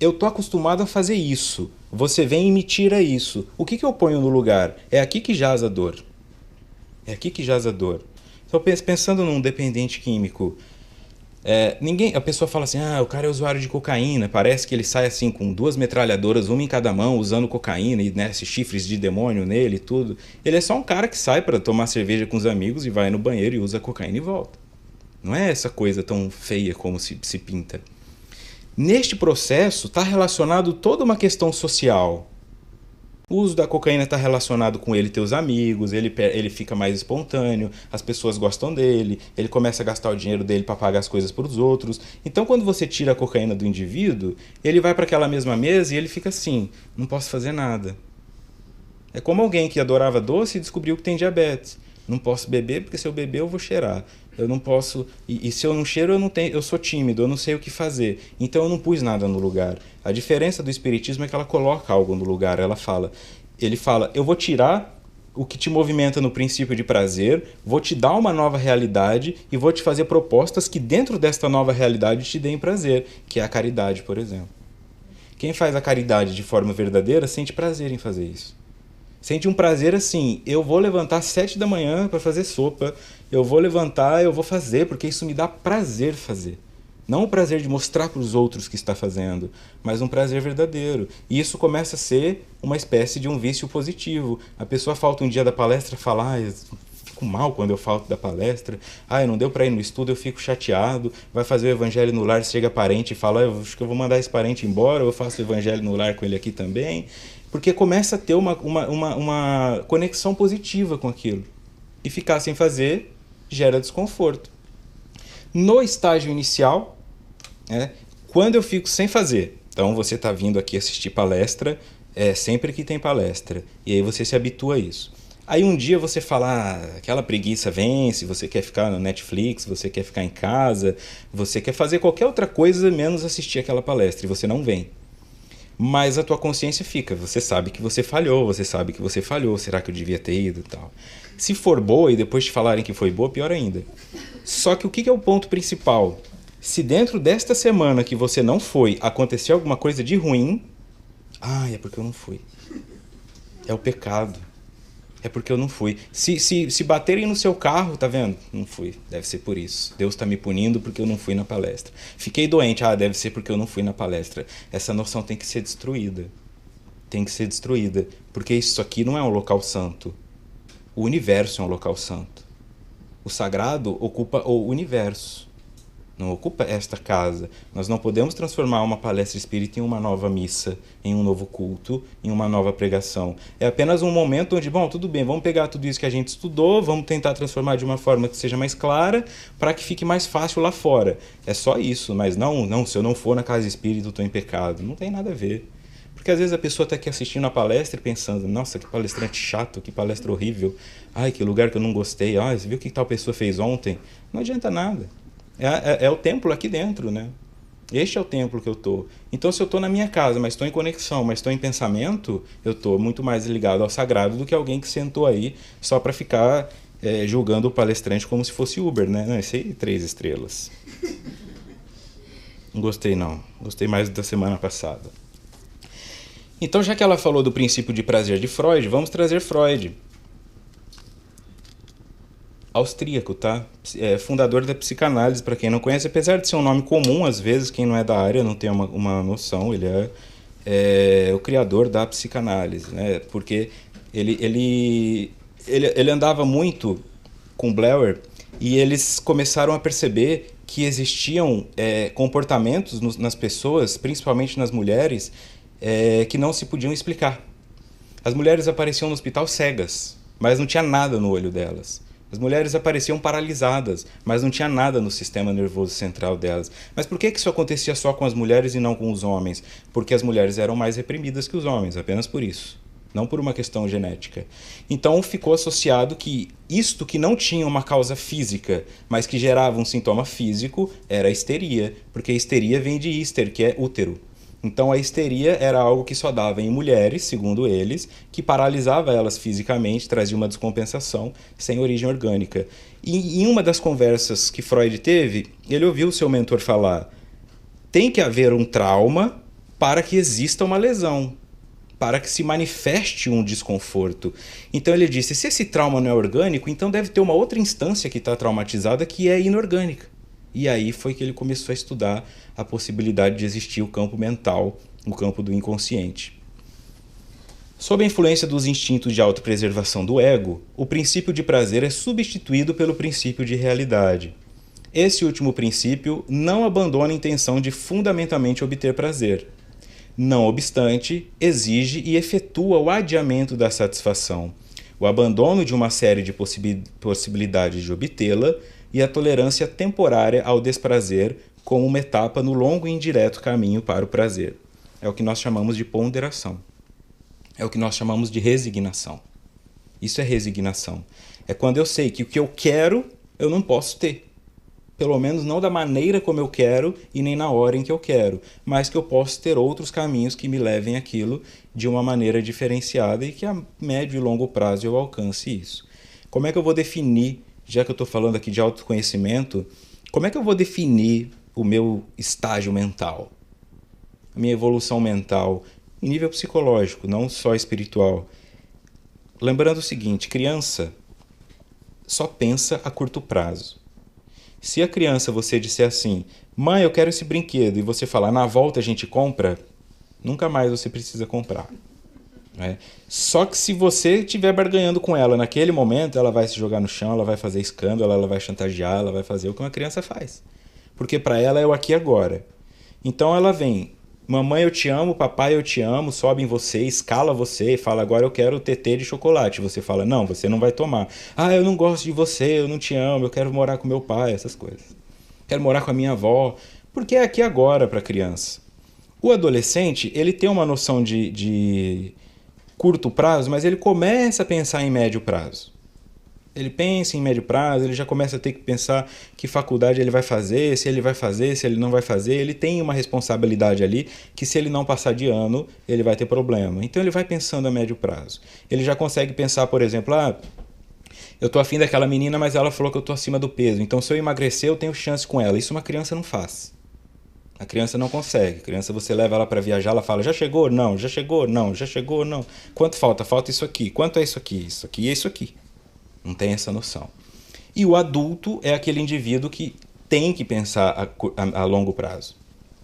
eu tô acostumado a fazer isso, você vem e me tira isso. O que eu ponho no lugar? É aqui que jaz a dor. É aqui que jaz a dor. Então, pensando num dependente químico, a pessoa fala assim, o cara é usuário de cocaína, parece que ele sai assim com 2 metralhadoras, uma em cada mão, usando cocaína e esses chifres de demônio nele e tudo. Ele é só um cara que sai para tomar cerveja com os amigos e vai no banheiro e usa cocaína e volta. Não é essa coisa tão feia como se pinta. Neste processo está relacionado toda uma questão social. O uso da cocaína está relacionado com ele ter os amigos, ele fica mais espontâneo, as pessoas gostam dele, ele começa a gastar o dinheiro dele para pagar as coisas para os outros. Então, quando você tira a cocaína do indivíduo, ele vai para aquela mesma mesa e ele fica assim, não posso fazer nada. É como alguém que adorava doce e descobriu que tem diabetes. Não posso beber porque se eu beber eu vou cheirar. Eu não posso, e se eu não cheiro eu sou tímido, eu não sei o que fazer. Então eu não pus nada no lugar. A diferença do espiritismo é que ela coloca algo no lugar. Ele fala, eu vou tirar o que te movimenta no princípio de prazer, vou te dar uma nova realidade e vou te fazer propostas que dentro desta nova realidade te deem prazer, que é a caridade, por exemplo. Quem faz a caridade de forma verdadeira sente prazer em fazer isso. Sente um prazer assim, eu vou levantar às 7 da manhã para fazer sopa, eu vou levantar, eu vou fazer, porque isso me dá prazer fazer. Não o prazer de mostrar para os outros que está fazendo, mas um prazer verdadeiro. E isso começa a ser uma espécie de um vício positivo. A pessoa falta um dia da palestra e fala, eu fico mal quando eu falto da palestra, não deu para ir no estudo, eu fico chateado, vai fazer o evangelho no lar, chega parente e fala, acho que eu vou mandar esse parente embora, eu faço o evangelho no lar com ele aqui também. Porque começa a ter uma conexão positiva com aquilo. E ficar sem fazer gera desconforto. No estágio inicial, quando eu fico sem fazer, Então você está vindo aqui assistir palestra sempre que tem palestra. E aí você se habitua a isso. Aí um dia você fala, aquela preguiça vence, você quer ficar no Netflix, você quer ficar em casa, você quer fazer qualquer outra coisa menos assistir aquela palestra e você não vem. Mas a tua consciência fica, você sabe que você falhou, será que eu devia ter ido e tal. Se for boa e depois te falarem que foi boa, pior ainda. Só que o que é o ponto principal? Se dentro desta semana que você não foi, acontecer alguma coisa de ruim, é porque eu não fui. É o pecado. É porque eu não fui. Se baterem no seu carro, tá vendo? Não fui. Deve ser por isso. Deus está me punindo porque eu não fui na palestra. Fiquei doente. Deve ser porque eu não fui na palestra. Essa noção tem que ser destruída. Tem que ser destruída. Porque isso aqui não é um local santo. O universo é um local santo. O sagrado ocupa o universo. Não ocupa esta casa. Nós não podemos transformar uma palestra espírita em uma nova missa, em um novo culto, em uma nova pregação. É apenas um momento onde, tudo bem, vamos pegar tudo isso que a gente estudou, vamos tentar transformar de uma forma que seja mais clara, para que fique mais fácil lá fora. É só isso, mas não, se eu não for na casa espírita, eu estou em pecado. Não tem nada a ver. Porque às vezes a pessoa está aqui assistindo a palestra e pensando, nossa, que palestrante chato, que palestra horrível, que lugar que eu não gostei, você viu o que tal pessoa fez ontem? Não adianta nada. É o templo aqui dentro, né? Este é o templo que eu estou. Então, se eu estou na minha casa, mas estou em conexão, mas estou em pensamento, eu estou muito mais ligado ao sagrado do que alguém que sentou aí só para ficar julgando o palestrante como se fosse Uber, né? Não, esse aí, 3 estrelas. Não gostei, não. Gostei mais da semana passada. Então, já que ela falou do princípio de prazer de Freud, vamos trazer Freud. Austríaco, tá? Fundador da psicanálise, para quem não conhece, apesar de ser um nome comum, às vezes, quem não é da área não tem uma noção, ele é o criador da psicanálise, né? Porque ele andava muito com Bleuler e eles começaram a perceber que existiam comportamentos nas pessoas, principalmente nas mulheres, que não se podiam explicar. As mulheres apareciam no hospital cegas, mas não tinha nada no olho delas. As mulheres apareciam paralisadas, mas não tinha nada no sistema nervoso central delas. Mas por que isso acontecia só com as mulheres e não com os homens? Porque as mulheres eram mais reprimidas que os homens, apenas por isso. Não por uma questão genética. Então ficou associado que isto que não tinha uma causa física, mas que gerava um sintoma físico, era a histeria. Porque a histeria vem de hister, que é útero. Então a histeria era algo que só dava em mulheres, segundo eles, que paralisava elas fisicamente, trazia uma descompensação sem origem orgânica. E em uma das conversas que Freud teve, ele ouviu o seu mentor falar: tem que haver um trauma para que exista uma lesão, para que se manifeste um desconforto. Então ele disse, se esse trauma não é orgânico, então deve ter uma outra instância que está traumatizada que é inorgânica. E aí foi que ele começou a estudar a possibilidade de existir o campo mental, o campo do inconsciente. Sob a influência dos instintos de autopreservação do ego, o princípio de prazer é substituído pelo princípio de realidade. Esse último princípio não abandona a intenção de fundamentalmente obter prazer. Não obstante, exige e efetua o adiamento da satisfação, o abandono de uma série de possibilidades de obtê-la e a tolerância temporária ao desprazer como uma etapa no longo e indireto caminho para o prazer. É o que nós chamamos de ponderação. É o que nós chamamos de resignação. Isso é resignação. É quando eu sei que o que eu quero, eu não posso ter. Pelo menos não da maneira como eu quero e nem na hora em que eu quero, mas que eu posso ter outros caminhos que me levem àquilo de uma maneira diferenciada e que a médio e longo prazo eu alcance isso. Como é que eu vou definir, já que eu estou falando aqui de autoconhecimento, como é que eu vou definir o meu estágio mental, a minha evolução mental, em nível psicológico, não só espiritual? Lembrando o seguinte, criança só pensa a curto prazo. Se a criança você disser assim, mãe, eu quero esse brinquedo, e você falar, na volta a gente compra, nunca mais você precisa comprar. Né? Só que se você estiver barganhando com ela naquele momento, ela vai se jogar no chão, ela vai fazer escândalo, ela vai chantagear, ela vai fazer o que uma criança faz. Porque para ela é o aqui e agora. Então ela vem, mamãe eu te amo, papai eu te amo, sobe em você, escala você, fala agora eu quero tetê de chocolate. Você fala, não, você não vai tomar. Eu não gosto de você, eu não te amo, eu quero morar com meu pai, essas coisas. Quero morar com a minha avó, porque é aqui e agora para a criança. O adolescente, ele tem uma noção de curto prazo, mas ele começa a pensar em médio prazo. Ele pensa em médio prazo, ele já começa a ter que pensar que faculdade ele vai fazer, se ele não vai fazer. Ele tem uma responsabilidade ali que, se ele não passar de ano, ele vai ter problema. Então ele vai pensando a médio prazo. Ele já consegue pensar, por exemplo, eu tô afim daquela menina, mas ela falou que eu tô acima do peso. Então, se eu emagrecer, eu tenho chance com ela. Isso uma criança não faz. A criança não consegue. A criança, você leva ela para viajar, ela fala, já chegou? Não. Já chegou? Não. Já chegou? Não. Quanto falta? Falta isso aqui. Quanto é isso aqui? Isso aqui e isso aqui. Não tem essa noção. E o adulto é aquele indivíduo que tem que pensar a longo prazo.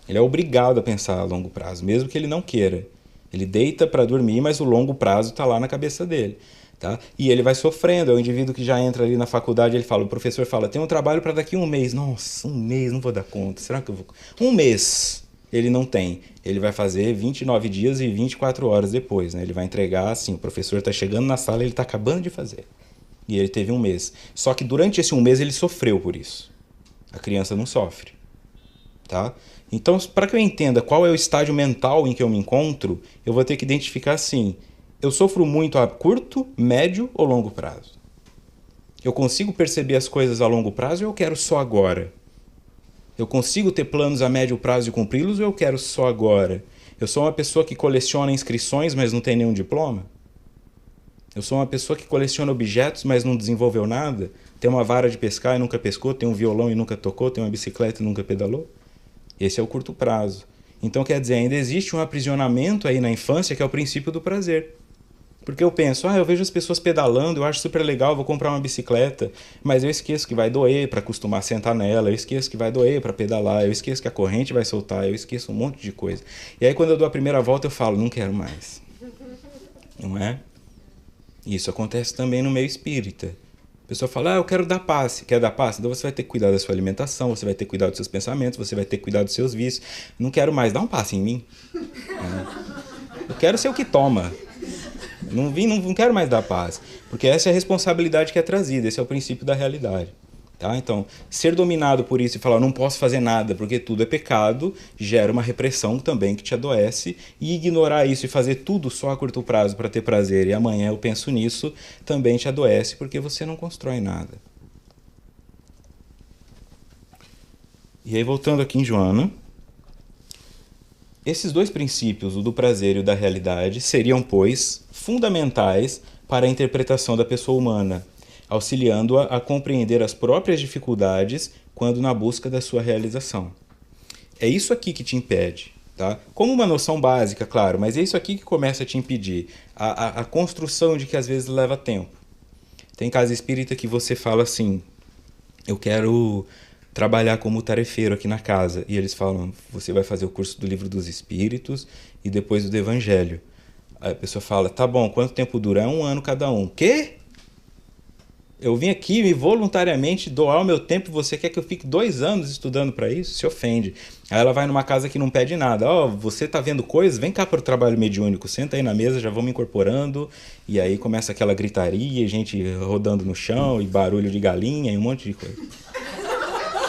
Ele é obrigado a pensar a longo prazo, mesmo que ele não queira. Ele deita para dormir, mas o longo prazo está lá na cabeça dele. Tá? E ele vai sofrendo. É o indivíduo que já entra ali na faculdade, ele fala, o professor fala, tem um trabalho para daqui a um mês. Nossa, um mês, não vou dar conta. Será que eu vou? Um mês ele não tem. Ele vai fazer 29 dias e 24 horas depois. Né? Ele vai entregar assim, o professor está chegando na sala, ele está acabando de fazer. E ele teve um mês. Só que durante esse um mês ele sofreu por isso. A criança não sofre. Tá? Então, para que eu entenda qual é o estágio mental em que eu me encontro, eu vou ter que identificar assim, eu sofro muito a curto, médio ou longo prazo? Eu consigo perceber as coisas a longo prazo ou eu quero só agora? Eu consigo ter planos a médio prazo e cumpri-los ou eu quero só agora? Eu sou uma pessoa que coleciona inscrições, mas não tem nenhum diploma? Eu sou uma pessoa que coleciona objetos, mas não desenvolveu nada? Tem uma vara de pescar e nunca pescou, tem um violão e nunca tocou, tem uma bicicleta e nunca pedalou? Esse é o curto prazo. Então, quer dizer, ainda existe um aprisionamento aí na infância que é o princípio do prazer. Porque eu penso, eu vejo as pessoas pedalando, eu acho super legal, vou comprar uma bicicleta, mas eu esqueço que vai doer para acostumar a sentar nela, eu esqueço que vai doer para pedalar, eu esqueço que a corrente vai soltar, eu esqueço um monte de coisa. E aí, quando eu dou a primeira volta, eu falo, não quero mais. Não é? Isso acontece também no meio espírita. A pessoa fala, eu quero dar paz. Quer dar paz? Então você vai ter que cuidar da sua alimentação, você vai ter que cuidar dos seus pensamentos, você vai ter que cuidar dos seus vícios. Não quero mais, dá um passe em mim. Eu quero ser o que toma. Não quero mais dar paz. Porque essa é a responsabilidade que é trazida, esse é o princípio da realidade. Tá? Então, ser dominado por isso e falar, não posso fazer nada porque tudo é pecado, gera uma repressão também que te adoece, e ignorar isso e fazer tudo só a curto prazo para ter prazer, e amanhã eu penso nisso, também te adoece porque você não constrói nada. E aí, voltando aqui em Joana, esses dois princípios, o do prazer e o da realidade, seriam, pois, fundamentais para a interpretação da pessoa humana, auxiliando-a a compreender as próprias dificuldades quando na busca da sua realização. É isso aqui que te impede, tá? Como uma noção básica, claro, mas é isso aqui que começa a te impedir. A construção de que às vezes leva tempo. Tem casa espírita que você fala assim, eu quero trabalhar como tarefeiro aqui na casa. E eles falam, você vai fazer o curso do Livro dos Espíritos e depois do Evangelho. Aí a pessoa fala, tá bom, quanto tempo dura? É 1 ano cada um. Quê? Eu vim aqui me voluntariamente doar o meu tempo e você quer que eu fique 2 anos estudando para isso? Se ofende. Aí ela vai numa casa que não pede nada. Você tá vendo coisas? Vem cá para o trabalho mediúnico. Senta aí na mesa, já vamos incorporando. E aí começa aquela gritaria, gente rodando no chão e barulho de galinha e um monte de coisa.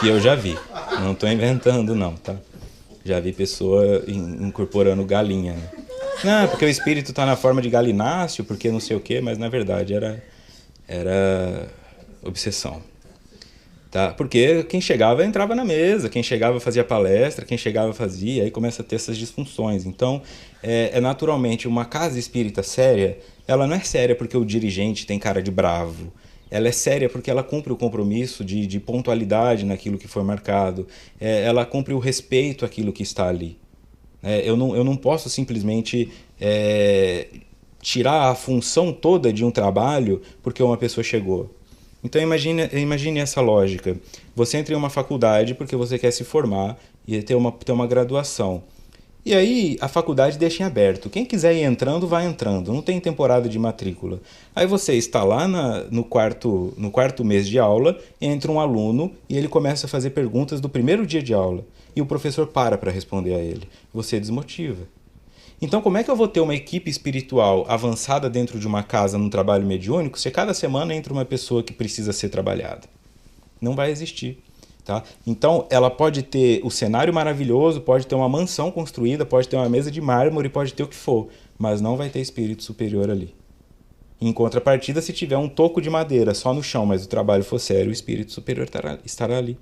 Que eu já vi. Não tô inventando não, tá? Já vi pessoa incorporando galinha. Né? Não, porque o espírito tá na forma de galináceo, porque não sei o quê, mas na verdade era obsessão. Tá? Porque quem chegava entrava na mesa, quem chegava fazia palestra, quem chegava fazia, aí começa a ter essas disfunções. Então, naturalmente, uma casa espírita séria, ela não é séria porque o dirigente tem cara de bravo. Ela é séria porque ela cumpre o compromisso de pontualidade naquilo que foi marcado. Ela cumpre o respeito àquilo que está ali. Eu não posso simplesmente tirar a função toda de um trabalho porque uma pessoa chegou. Então imagine essa lógica. Você entra em uma faculdade porque você quer se formar e ter uma graduação. E aí a faculdade deixa em aberto. Quem quiser ir entrando, vai entrando. Não tem temporada de matrícula. Aí você está lá no quarto mês de aula, entra um aluno e ele começa a fazer perguntas do primeiro dia de aula. E o professor para responder a ele. Você desmotiva. Então, como é que eu vou ter uma equipe espiritual avançada dentro de uma casa num trabalho mediúnico se cada semana entra uma pessoa que precisa ser trabalhada? Não vai existir. Tá? Então, ela pode ter o cenário maravilhoso, pode ter uma mansão construída, pode ter uma mesa de mármore, pode ter o que for, mas não vai ter espírito superior ali. Em contrapartida, se tiver um toco de madeira só no chão, mas o trabalho for sério, o espírito superior estará ali.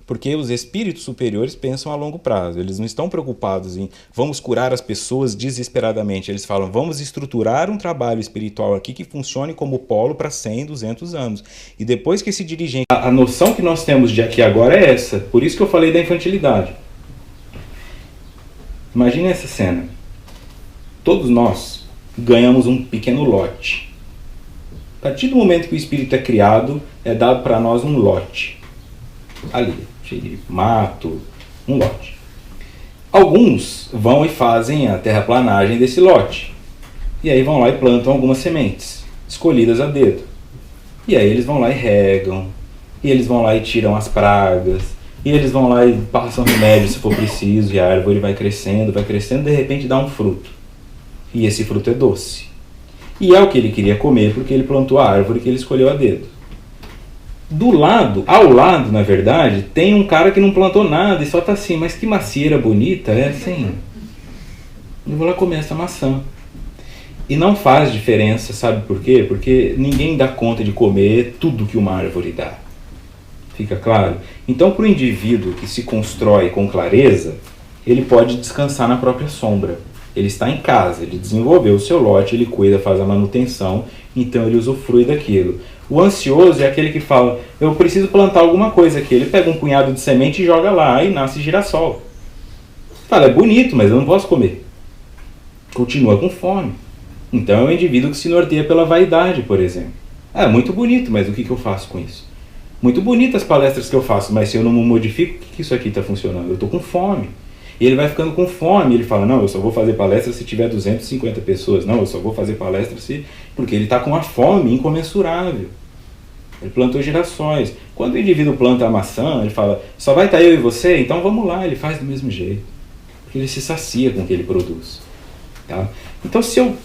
Porque os espíritos superiores pensam a longo prazo. Eles não estão preocupados em vamos curar as pessoas desesperadamente. Eles falam, vamos estruturar um trabalho espiritual aqui que funcione como polo para 100, 200 anos. E depois que esse dirigente... A noção que nós temos de aqui agora é essa. Por isso que eu falei da infantilidade. Imagine essa cena. Todos nós ganhamos um pequeno lote. A partir do momento que o espírito é criado, é dado para nós um lote. Ali, cheio de mato, um lote. Alguns vão e fazem a terraplanagem desse lote. E aí vão lá e plantam algumas sementes, escolhidas a dedo. E aí eles vão lá e regam, e eles vão lá e tiram as pragas, e eles vão lá e passam remédio se for preciso, e a árvore vai crescendo, de repente dá um fruto. E esse fruto é doce. E é o que ele queria comer, porque ele plantou a árvore que ele escolheu a dedo. Ao lado, na verdade, tem um cara que não plantou nada e só tá assim, mas que macieira bonita, é assim. Eu vou lá comer essa maçã. E não faz diferença, sabe por quê? Porque ninguém dá conta de comer tudo que uma árvore dá. Fica claro? Então, para o indivíduo que se constrói com clareza, ele pode descansar na própria sombra. Ele está em casa, ele desenvolveu o seu lote, ele cuida, faz a manutenção, então ele usufrui daquilo. O ansioso é aquele que fala, eu preciso plantar alguma coisa aqui. Ele pega um punhado de semente e joga lá e nasce girassol. Fala, é bonito, mas eu não posso comer. Continua com fome. Então é um indivíduo que se norteia pela vaidade, por exemplo. É muito bonito, mas o que eu faço com isso? Muito bonitas as palestras que eu faço, mas se eu não me modifico, o que isso aqui está funcionando? Eu estou com fome. E ele vai ficando com fome, ele fala, não, eu só vou fazer palestra se tiver 250 pessoas, não, eu só vou fazer palestra se... Porque ele está com uma fome incomensurável. Ele plantou girassóis. Quando o indivíduo planta a maçã, ele fala, só vai estar eu e você? Então vamos lá, ele faz do mesmo jeito. Porque ele se sacia com o que ele produz. Tá? Então se eu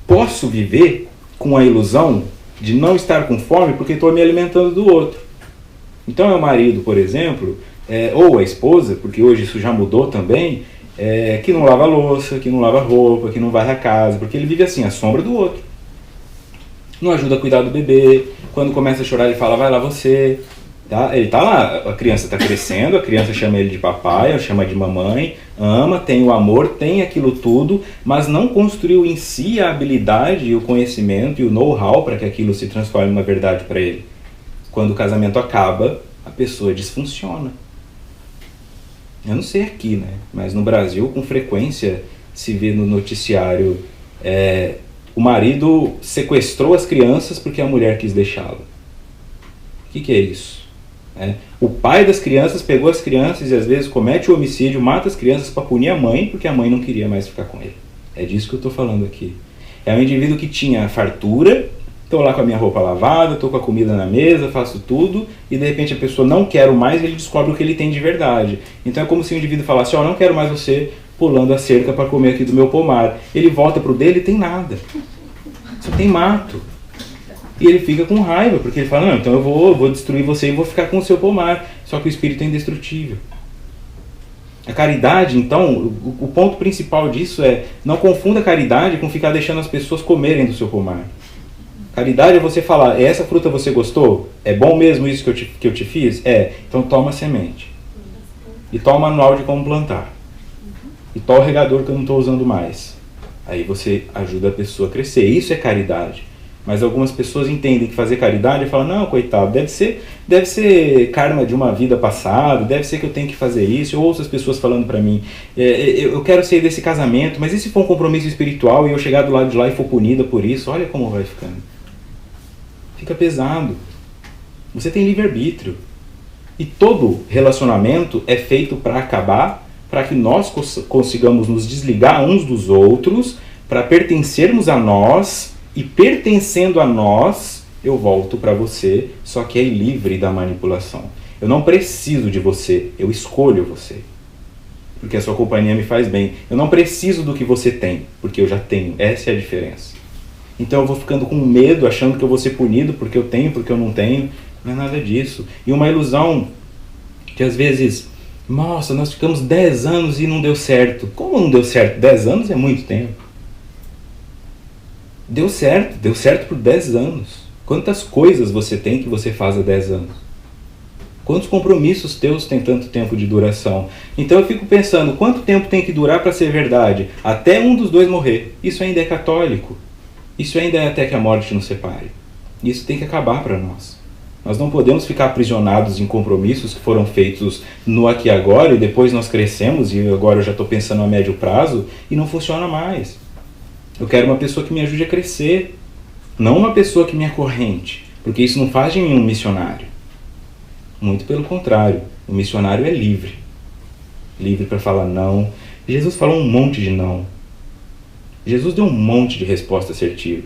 posso viver com a ilusão de não estar com fome porque estou me alimentando do outro. Então é o marido, por exemplo... ou a esposa, porque hoje isso já mudou também, que não lava louça, que não lava roupa, que não varre a casa, porque ele vive assim, à sombra do outro. Não ajuda a cuidar do bebê, quando começa a chorar ele fala, vai lá você. Tá? Ele tá lá, a criança está crescendo, a criança chama ele de papai, chama de mamãe, ama, tem o amor, tem aquilo tudo, mas não construiu em si a habilidade, o conhecimento e o know-how para que aquilo se transforme numa verdade para ele. Quando o casamento acaba, a pessoa disfunciona. Eu não sei aqui, né? Mas no Brasil, com frequência, se vê no noticiário, o marido sequestrou as crianças porque a mulher quis deixá-lo. O que é isso? O pai das crianças pegou as crianças e às vezes comete o homicídio, mata as crianças para punir a mãe porque a mãe não queria mais ficar com ele. É disso que eu estou falando aqui. É um indivíduo que tinha fartura, estou lá com a minha roupa lavada, estou com a comida na mesa, faço tudo, e de repente a pessoa não quer mais, ele descobre o que ele tem de verdade. Então é como se o indivíduo falasse, não quero mais você pulando a cerca para comer aqui do meu pomar. Ele volta pro dele e tem nada. Só tem mato. E ele fica com raiva, porque ele fala, não, então eu vou destruir você e vou ficar com o seu pomar. Só que o espírito é indestrutível. A caridade, então, o ponto principal disso é, não confunda a caridade com ficar deixando as pessoas comerem do seu pomar. Caridade é você falar, essa fruta você gostou? É bom mesmo isso que eu te fiz? Então toma a semente. E toma o manual de como plantar. E toma o regador que eu não estou usando mais. Aí você ajuda a pessoa a crescer. Isso é caridade. Mas algumas pessoas entendem que fazer caridade e falam, não, coitado, deve ser karma de uma vida passada, deve ser que eu tenho que fazer isso. Eu ouço as pessoas falando para mim, eu quero sair desse casamento, mas e se for um compromisso espiritual e eu chegar do lado de lá e for punida por isso? Olha como vai ficando. Fica pesado. Você tem livre-arbítrio. E todo relacionamento é feito para acabar, para que nós consigamos nos desligar uns dos outros, para pertencermos a nós, e pertencendo a nós, eu volto para você, só que é livre da manipulação. Eu não preciso de você, eu escolho você. Porque a sua companhia me faz bem. Eu não preciso do que você tem, porque eu já tenho. Essa é a diferença. Então eu vou ficando com medo, achando que eu vou ser punido porque eu tenho, porque eu não tenho. Não é nada disso. E uma ilusão que às vezes, nossa, nós ficamos 10 anos e não deu certo. Como não deu certo? 10 anos é muito tempo. Deu certo por 10 anos. Quantas coisas você tem que você faz há 10 anos? Quantos compromissos teus têm tanto tempo de duração? Então eu fico pensando, quanto tempo tem que durar para ser verdade? Até um dos dois morrer. Isso ainda é católico. Isso ainda é até que a morte nos separe. Isso tem que acabar para nós. Nós não podemos ficar aprisionados em compromissos que foram feitos no aqui e agora, e depois nós crescemos, e agora eu já estou pensando a médio prazo, e não funciona mais. Eu quero uma pessoa que me ajude a crescer, não uma pessoa que me acorrente, porque isso não faz de mim um missionário. Muito pelo contrário, o missionário é livre. Livre para falar não. Jesus falou um monte de não. Jesus deu um monte de resposta assertiva.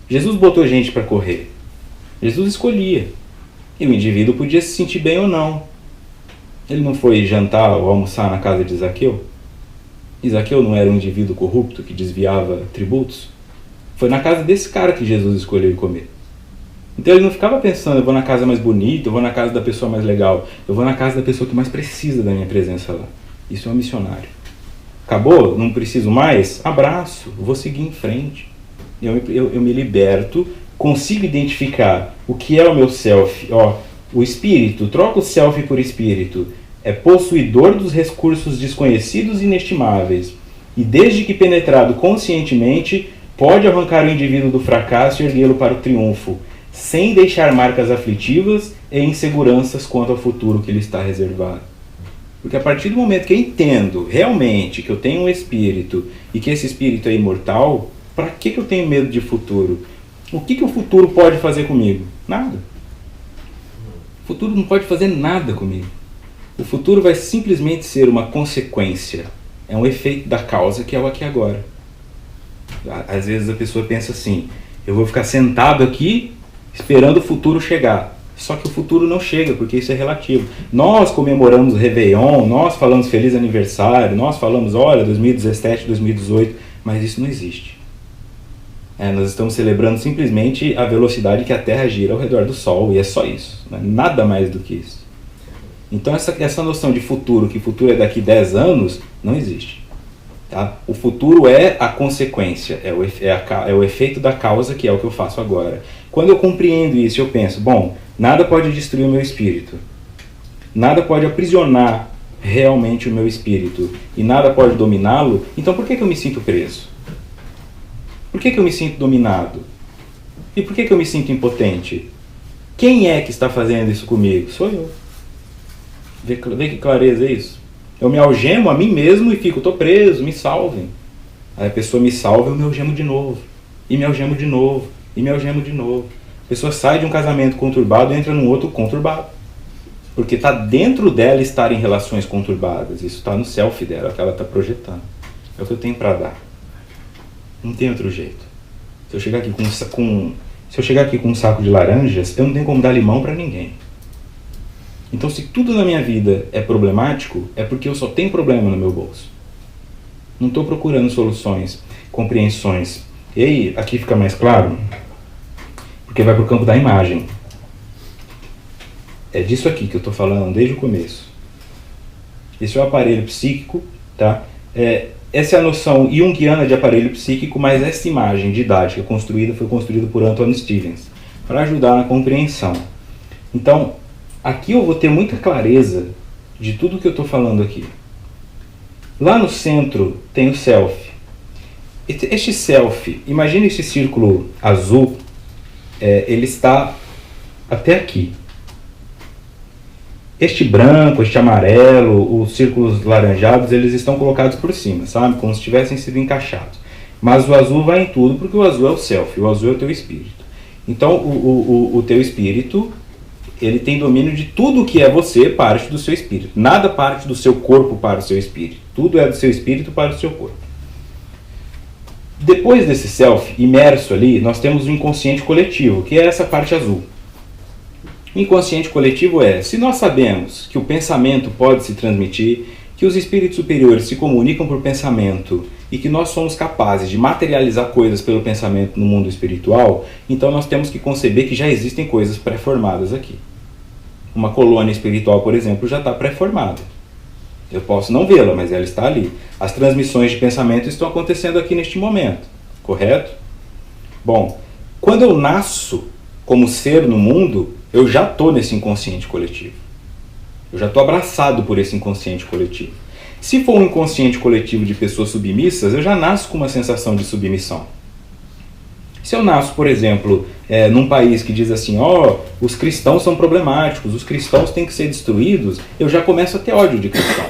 Jesus botou gente para correr. Jesus escolhia. E o indivíduo podia se sentir bem ou não. Ele não foi jantar ou almoçar na casa de Zaqueu? E Zaqueu não era um indivíduo corrupto que desviava tributos? Foi na casa desse cara que Jesus escolheu ir comer. Então ele não ficava pensando, eu vou na casa mais bonita, eu vou na casa da pessoa mais legal, eu vou na casa da pessoa que mais precisa da minha presença lá. Isso é um missionário. Acabou? Não preciso mais? Abraço, vou seguir em frente. Eu me liberto, consigo identificar o que é o meu self. O espírito, troca o self por espírito, é possuidor dos recursos desconhecidos e inestimáveis. E desde que penetrado conscientemente, pode arrancar o indivíduo do fracasso e erguê-lo para o triunfo, sem deixar marcas aflitivas e inseguranças quanto ao futuro que lhe está reservado. Porque a partir do momento que eu entendo realmente que eu tenho um espírito e que esse espírito é imortal, para que eu tenho medo de futuro? O que o futuro pode fazer comigo? Nada. O futuro não pode fazer nada comigo. O futuro vai simplesmente ser uma consequência. É um efeito da causa que é o aqui e agora. Às vezes a pessoa pensa assim, eu vou ficar sentado aqui esperando o futuro chegar. Só que o futuro não chega, porque isso é relativo. Nós comemoramos o Réveillon, nós falamos Feliz Aniversário, nós falamos, olha, 2017, 2018, mas isso não existe. Nós estamos celebrando simplesmente a velocidade que a Terra gira ao redor do Sol, e é só isso. Né? Nada mais do que isso. Então essa noção de futuro, que futuro é daqui 10 anos, não existe. Tá? O futuro é a consequência, é o efeito da causa, que é o que eu faço agora. Quando eu compreendo isso, eu penso, bom, nada pode destruir o meu espírito. Nada pode aprisionar realmente o meu espírito. E nada pode dominá-lo. Então por que eu me sinto preso? Por que eu me sinto dominado? E por que eu me sinto impotente? Quem é que está fazendo isso comigo? Sou eu. Vê que clareza é isso? Eu me algemo a mim mesmo e fico, estou preso, me salvem. Aí a pessoa me salva, eu me algemo de novo. E me algemo de novo. E me algemo de novo. A pessoa sai de um casamento conturbado e entra num outro conturbado. Porque está dentro dela estar em relações conturbadas. Isso está no self dela, que ela está projetando. É o que eu tenho para dar. Não tem outro jeito. Se eu chegar aqui com um saco de laranjas, eu não tenho como dar limão para ninguém. Então, se tudo na minha vida é problemático, é porque eu só tenho problema no meu bolso. Não estou procurando soluções, compreensões. E aí, aqui fica mais claro, porque vai para o campo da imagem. É disso aqui que eu estou falando desde o começo. Esse é o aparelho psíquico, tá? Essa é a noção junguiana de aparelho psíquico, mas essa imagem didática foi construída por Anthony Stevens, para ajudar na compreensão. Então, aqui eu vou ter muita clareza de tudo que eu estou falando aqui. Lá no centro tem o self. Este self, imagine esse círculo azul, ele está até aqui. Este branco, este amarelo, os círculos laranjados, eles estão colocados por cima, sabe? Como se tivessem sido encaixados. Mas o azul vai em tudo, porque o azul é o self, o azul é o teu espírito. Então, o teu espírito, ele tem domínio de tudo que é você, parte do seu espírito. Nada parte do seu corpo para o seu espírito. Tudo é do seu espírito para o seu corpo. Depois desse self imerso ali, nós temos o inconsciente coletivo, que é essa parte azul. O inconsciente coletivo se nós sabemos que o pensamento pode se transmitir, que os espíritos superiores se comunicam por pensamento e que nós somos capazes de materializar coisas pelo pensamento no mundo espiritual, então nós temos que conceber que já existem coisas pré-formadas aqui. Uma colônia espiritual, por exemplo, já está pré-formada. Eu posso não vê-la, mas ela está ali. As transmissões de pensamento estão acontecendo aqui neste momento, correto? Bom, quando eu nasço como ser no mundo, eu já estou nesse inconsciente coletivo. Eu já estou abraçado por esse inconsciente coletivo. Se for um inconsciente coletivo de pessoas submissas, eu já nasço com uma sensação de submissão. Se eu nasço, por exemplo, num país que diz assim, os cristãos são problemáticos, os cristãos têm que ser destruídos, eu já começo a ter ódio de cristão.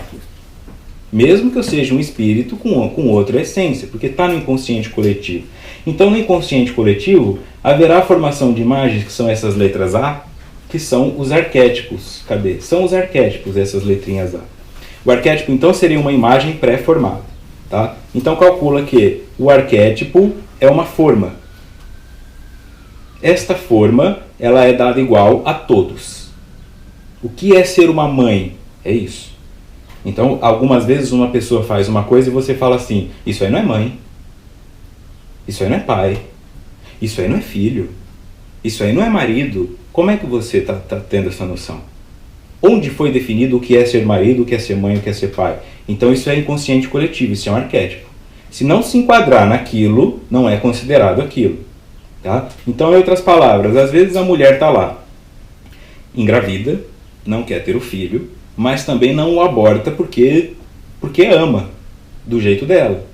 Mesmo que eu seja um espírito com outra essência, porque está no inconsciente coletivo. Então, no inconsciente coletivo, haverá a formação de imagens, que são essas letras A, que são os arquétipos. Cadê? São os arquétipos, essas letrinhas A. O arquétipo, então, seria uma imagem pré-formada. Tá? Então, calcula que o arquétipo é uma forma. Esta forma, ela é dada igual a todos. O que é ser uma mãe? É isso. Então, algumas vezes uma pessoa faz uma coisa e você fala assim, isso aí não é mãe, isso aí não é pai, isso aí não é filho, isso aí não é marido. Como é que você está tendo essa noção? Onde foi definido o que é ser marido, o que é ser mãe, o que é ser pai? Então isso é inconsciente coletivo, isso é um arquétipo. Se não se enquadrar naquilo, não é considerado aquilo. Tá? Então, em outras palavras, às vezes a mulher está lá, engravida, não quer ter o filho, mas também não o aborta porque ama, do jeito dela.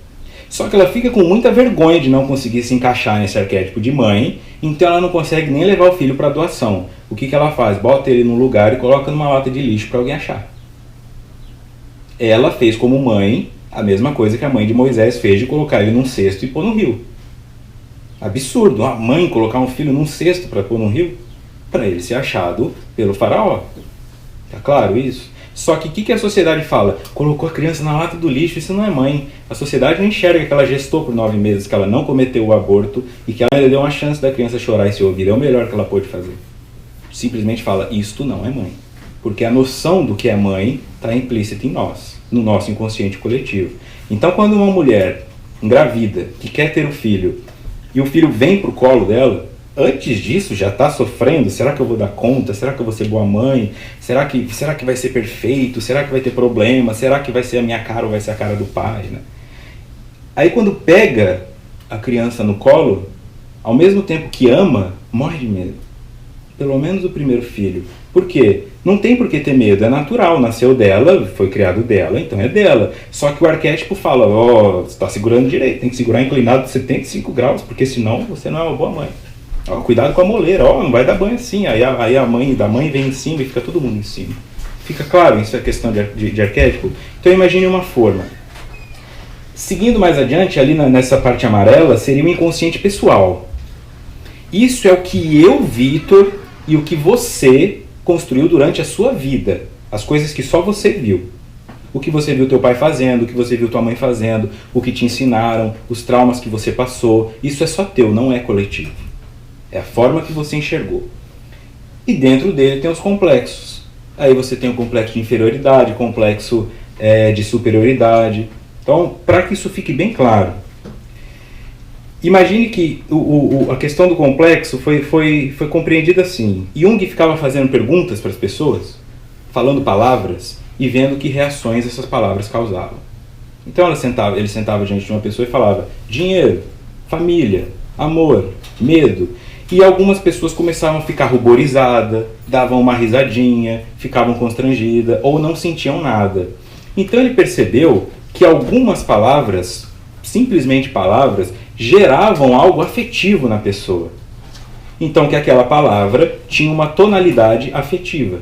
Só que ela fica com muita vergonha de não conseguir se encaixar nesse arquétipo de mãe, então ela não consegue nem levar o filho para doação. O que ela faz? Bota ele num lugar e coloca numa lata de lixo para alguém achar. Ela fez como mãe a mesma coisa que a mãe de Moisés fez de colocar ele num cesto e pôr no rio. Absurdo, a mãe colocar um filho num cesto para pôr no rio, para ele ser achado pelo faraó. Tá claro isso? Só que o que a sociedade fala? Colocou a criança na lata do lixo, isso não é mãe. A sociedade não enxerga que ela gestou por 9 meses, que ela não cometeu o aborto e que ela ainda deu uma chance da criança chorar e se ouvir. É o melhor que ela pôde fazer. Simplesmente fala, isto não é mãe. Porque a noção do que é mãe está implícita em nós, no nosso inconsciente coletivo. Então, quando uma mulher engravida, que quer ter um filho, e o filho vem para o colo dela, antes disso já está sofrendo, será que eu vou dar conta? Será que eu vou ser boa mãe? Será que vai ser perfeito? Será que vai ter problema? Será que vai ser a minha cara ou vai ser a cara do pai? Né? Aí quando pega a criança no colo, ao mesmo tempo que ama, morre de medo. Pelo menos o primeiro filho. Por quê? Não tem por que ter medo, é natural, nasceu dela, foi criado dela, então é dela. Só que o arquétipo fala, você está segurando direito, tem que segurar inclinado de 75 graus, porque senão você não é uma boa mãe. Cuidado com a moleira, não vai dar banho assim. Aí a mãe da mãe vem em cima e fica todo mundo em cima. Fica claro, isso é questão de arquétipo? Então imagine uma forma. Seguindo mais adiante, ali nessa parte amarela, seria o inconsciente pessoal. Isso é o que eu, Vitor, e o que você construiu durante a sua vida. As coisas que só você viu. O que você viu teu pai fazendo, o que você viu tua mãe fazendo, o que te ensinaram, os traumas que você passou. Isso é só teu, não é coletivo. É a forma que você enxergou. E dentro dele tem os complexos. Aí você tem o complexo de inferioridade, complexo de superioridade. Então, para que isso fique bem claro, imagine que a questão do complexo foi compreendida assim. Jung ficava fazendo perguntas para as pessoas, falando palavras e vendo que reações essas palavras causavam. Então ele sentava diante de uma pessoa e falava dinheiro, família, amor, medo. E algumas pessoas começavam a ficar ruborizadas, davam uma risadinha, ficavam constrangidas ou não sentiam nada. Então ele percebeu que algumas palavras, simplesmente palavras, geravam algo afetivo na pessoa. Então que aquela palavra tinha uma tonalidade afetiva.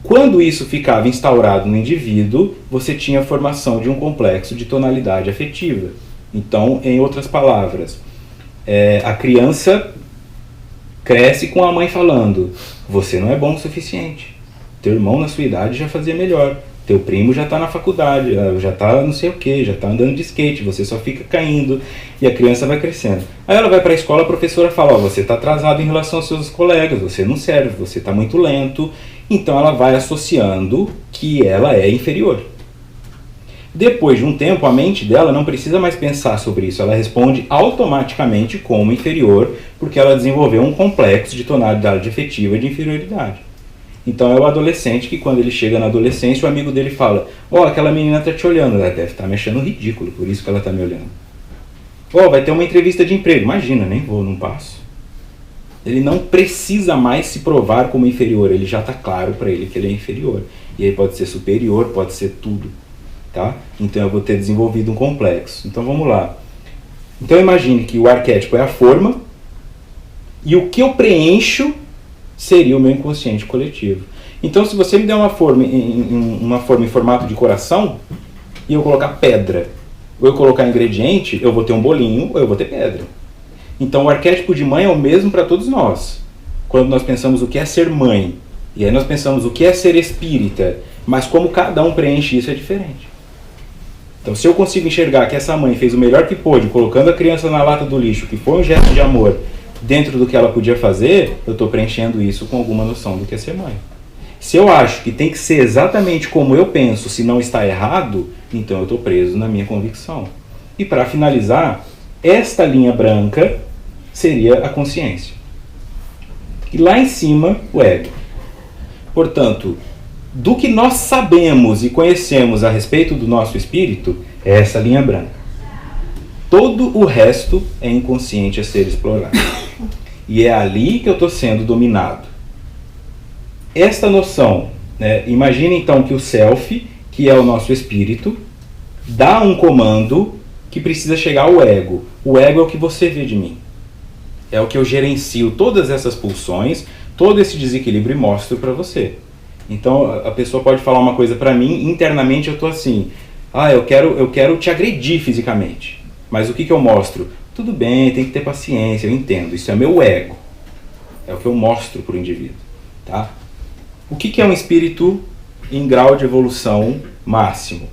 Quando isso ficava instaurado no indivíduo, você tinha a formação de um complexo de tonalidade afetiva. Então, em outras palavras, a criança cresce com a mãe falando, você não é bom o suficiente, teu irmão na sua idade já fazia melhor, teu primo já está na faculdade, já está não sei o que, já está andando de skate, você só fica caindo, e a criança vai crescendo. Aí ela vai para a escola, a professora fala, você está atrasado em relação aos seus colegas, você não serve, você está muito lento, então ela vai associando que ela é inferior. Depois de um tempo, a mente dela não precisa mais pensar sobre isso. Ela responde automaticamente como inferior, porque ela desenvolveu um complexo de tonalidade afetiva de inferioridade. Então é o adolescente que, quando ele chega na adolescência, o amigo dele fala: ó, aquela menina tá te olhando, ela deve estar me achando ridículo, por isso que ela tá me olhando. Ó, vai ter uma entrevista de emprego. Imagina, nem vou, não passo. Ele não precisa mais se provar como inferior, ele já está claro para ele que ele é inferior. E aí pode ser superior, pode ser tudo. Tá? Então eu vou ter desenvolvido um complexo. Então vamos lá. Então imagine que o arquétipo é a forma e o que eu preencho seria o meu inconsciente coletivo. Então se você me der uma forma em formato de coração e eu colocar pedra, ou eu colocar ingrediente, eu vou ter um bolinho ou eu vou ter pedra. Então o arquétipo de mãe é o mesmo para todos nós. Quando nós pensamos o que é ser mãe, e aí nós pensamos o que é ser espírita, mas como cada um preenche isso é diferente. Então se eu consigo enxergar que essa mãe fez o melhor que pôde, colocando a criança na lata do lixo, que foi um gesto de amor dentro do que ela podia fazer, eu estou preenchendo isso com alguma noção do que é ser mãe. Se eu acho que tem que ser exatamente como eu penso, se não está errado, então eu estou preso na minha convicção. E para finalizar, esta linha branca seria a consciência. E lá em cima, o ego. Portanto, do que nós sabemos e conhecemos a respeito do nosso espírito, é essa linha branca. Todo o resto é inconsciente a ser explorado. E é ali que eu estou sendo dominado. Esta noção, né, imagine então que o self, que é o nosso espírito, dá um comando que precisa chegar ao ego. O ego é o que você vê de mim. É o que eu gerencio todas essas pulsões, todo esse desequilíbrio e mostro para você. Então a pessoa pode falar uma coisa para mim, internamente eu estou assim: ah, eu quero te agredir fisicamente. Mas o que eu mostro? Tudo bem, tem que ter paciência, eu entendo. Isso é meu ego. É o que eu mostro para o indivíduo. Tá? O que é um espírito em grau de evolução máximo?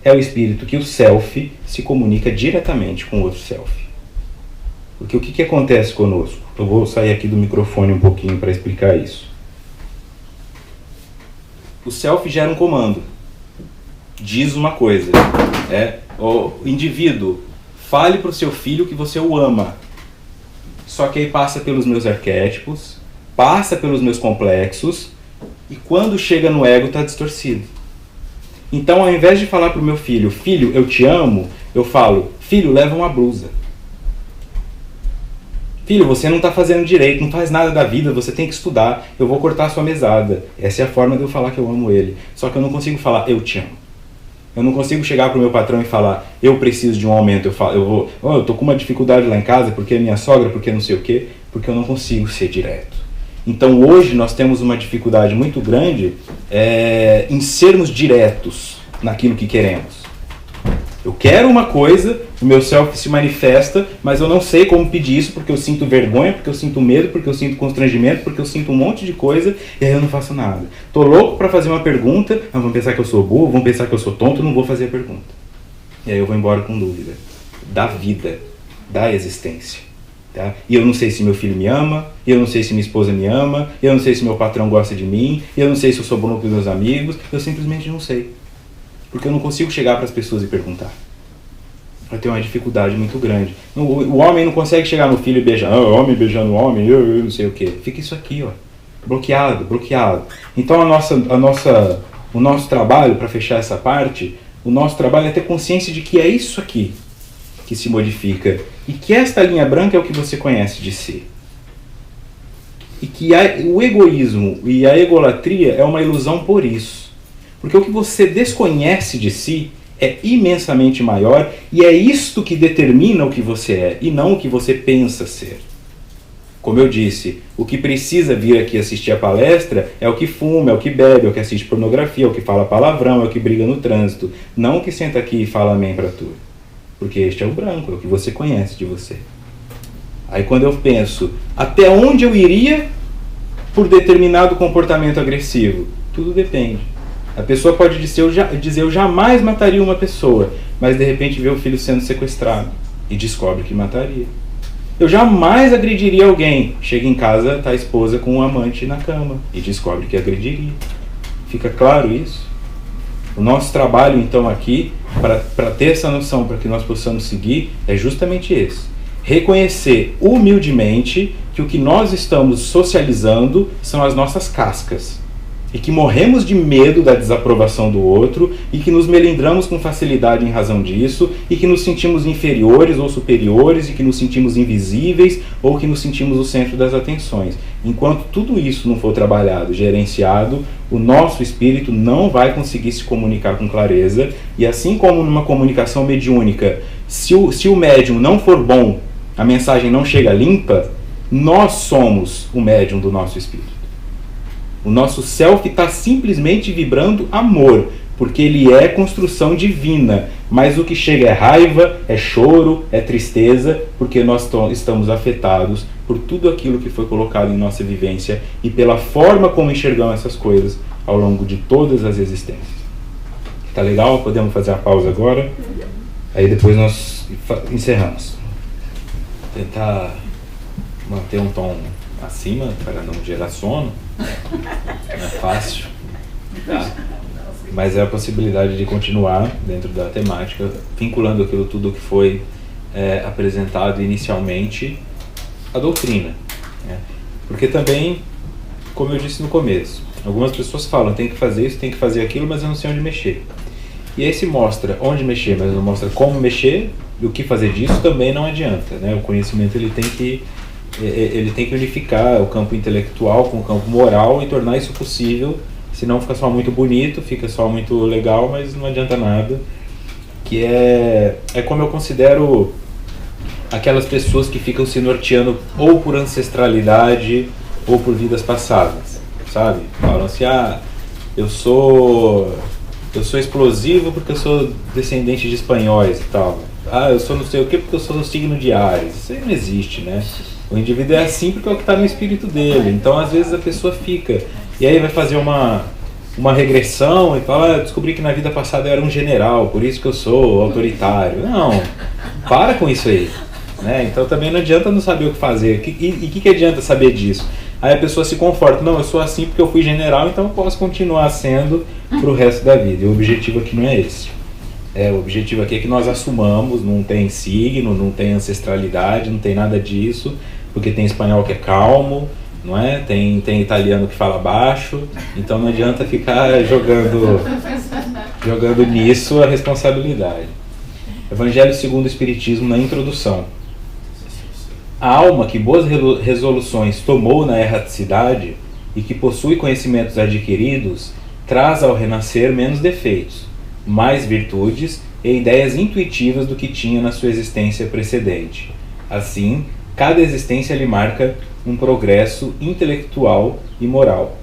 É o espírito que o self se comunica diretamente com o outro self. Porque o que acontece conosco? Eu vou sair aqui do microfone um pouquinho para explicar isso. O self gera um comando. Diz uma coisa. O indivíduo, fale para o seu filho que você o ama. Só que aí passa pelos meus arquétipos, passa pelos meus complexos, e quando chega no ego está distorcido. Então, ao invés de falar para o meu filho: filho, eu te amo, eu falo: filho, leva uma blusa. Filho, você não está fazendo direito, não faz nada da vida, você tem que estudar, eu vou cortar a sua mesada. Essa é a forma de eu falar que eu amo ele. Só que eu não consigo falar: eu te amo. Eu não consigo chegar para o meu patrão e falar: eu preciso de um aumento. Eu estou com uma dificuldade lá em casa porque é minha sogra, porque não sei o quê, porque eu não consigo ser direto. Então hoje nós temos uma dificuldade muito grande em sermos diretos naquilo que queremos. Eu quero uma coisa, o meu self se manifesta, mas eu não sei como pedir isso porque eu sinto vergonha, porque eu sinto medo, porque eu sinto constrangimento, porque eu sinto um monte de coisa e aí eu não faço nada. Tô louco para fazer uma pergunta, mas vão pensar que eu sou burro, vão pensar que eu sou tonto, não vou fazer a pergunta. E aí eu vou embora com dúvida da vida, da existência. Tá? E eu não sei se meu filho me ama, eu não sei se minha esposa me ama, eu não sei se meu patrão gosta de mim, eu não sei se eu sou bom com os meus amigos, eu simplesmente não sei. Porque eu não consigo chegar para as pessoas e perguntar. Eu tenho uma dificuldade muito grande. O homem não consegue chegar no filho e beijar. Homem beijando homem, eu não sei o quê. Fica isso aqui, ó. Bloqueado. Então o nosso trabalho, para fechar essa parte, o nosso trabalho é ter consciência de que é isso aqui que se modifica. E que esta linha branca é o que você conhece de si. E que o egoísmo e a egolatria é uma ilusão por isso. Porque o que você desconhece de si é imensamente maior e é isto que determina o que você é e não o que você pensa ser. Como eu disse, o que precisa vir aqui assistir a palestra é o que fuma, é o que bebe, é o que assiste pornografia, é o que fala palavrão, é o que briga no trânsito, não o que senta aqui e fala amém para tudo. Porque este é o branco, é o que você conhece de você. Aí quando eu penso, até onde eu iria por determinado comportamento agressivo? Tudo depende. A pessoa pode dizer eu jamais mataria uma pessoa, mas de repente vê o filho sendo sequestrado e descobre que mataria. Eu jamais agrediria alguém. Chega em casa, está a esposa com um amante na cama e descobre que agrediria. Fica claro isso? O nosso trabalho então aqui, para ter essa noção, para que nós possamos seguir, é justamente esse. Reconhecer humildemente que o que nós estamos socializando são as nossas cascas. e que morremos de medo da desaprovação do outro e que nos melindramos com facilidade em razão disso e que nos sentimos inferiores ou superiores e que nos sentimos invisíveis ou que nos sentimos o centro das atenções. Enquanto tudo isso não for trabalhado, gerenciado, o nosso espírito não vai conseguir se comunicar com clareza, e assim como numa comunicação mediúnica, se o médium não for bom, a mensagem não chega limpa, nós somos o médium do nosso espírito. O nosso self está simplesmente vibrando amor, porque ele é construção divina, mas o que chega é raiva, é choro, é tristeza, porque nós estamos afetados por tudo aquilo que foi colocado em nossa vivência e pela forma como enxergamos essas coisas ao longo de todas as existências. Tá legal? Podemos fazer a pausa agora? Aí depois nós encerramos. Tentar manter um tom acima para não gerar sono. Não é fácil, tá? Mas é a possibilidade de continuar dentro da temática, vinculando aquilo tudo que foi apresentado inicialmente à doutrina, né? Porque também, como eu disse no começo, algumas pessoas falam, tem que fazer isso, tem que fazer aquilo, mas eu não sei onde mexer. E aí se mostra onde mexer, mas não mostra como mexer, e o que fazer disso também não adianta, né? O conhecimento ele tem que unificar o campo intelectual com o campo moral e tornar isso possível, senão fica só muito bonito, fica só muito legal, mas não adianta nada. Que é como eu considero aquelas pessoas que ficam se norteando ou por ancestralidade ou por vidas passadas, sabe? Falam assim, eu sou explosivo porque eu sou descendente de espanhóis e tal. Eu sou não sei o que porque eu sou do signo de Áries. Isso aí não existe, né? O indivíduo é assim porque é o que está no espírito dele. Então, às vezes, a pessoa fica. E aí vai fazer uma regressão e fala, descobri que na vida passada eu era um general, por isso que eu sou autoritário. Não, para com isso aí, né? Então, também não adianta não saber o que fazer. E o que adianta saber disso? Aí a pessoa se conforta. Não, eu sou assim porque eu fui general, então eu posso continuar sendo para o resto da vida. E o objetivo aqui não é esse. O objetivo aqui é que nós assumamos, não tem signo, não tem ancestralidade, não tem nada disso, porque tem espanhol que é calmo, não é? Tem italiano que fala baixo, então não adianta ficar jogando nisso a responsabilidade. Evangelho segundo o Espiritismo, na introdução. A alma que boas resoluções tomou na erraticidade e que possui conhecimentos adquiridos, traz ao renascer menos defeitos, mais virtudes e ideias intuitivas do que tinha na sua existência precedente. Assim, cada existência lhe marca um progresso intelectual e moral.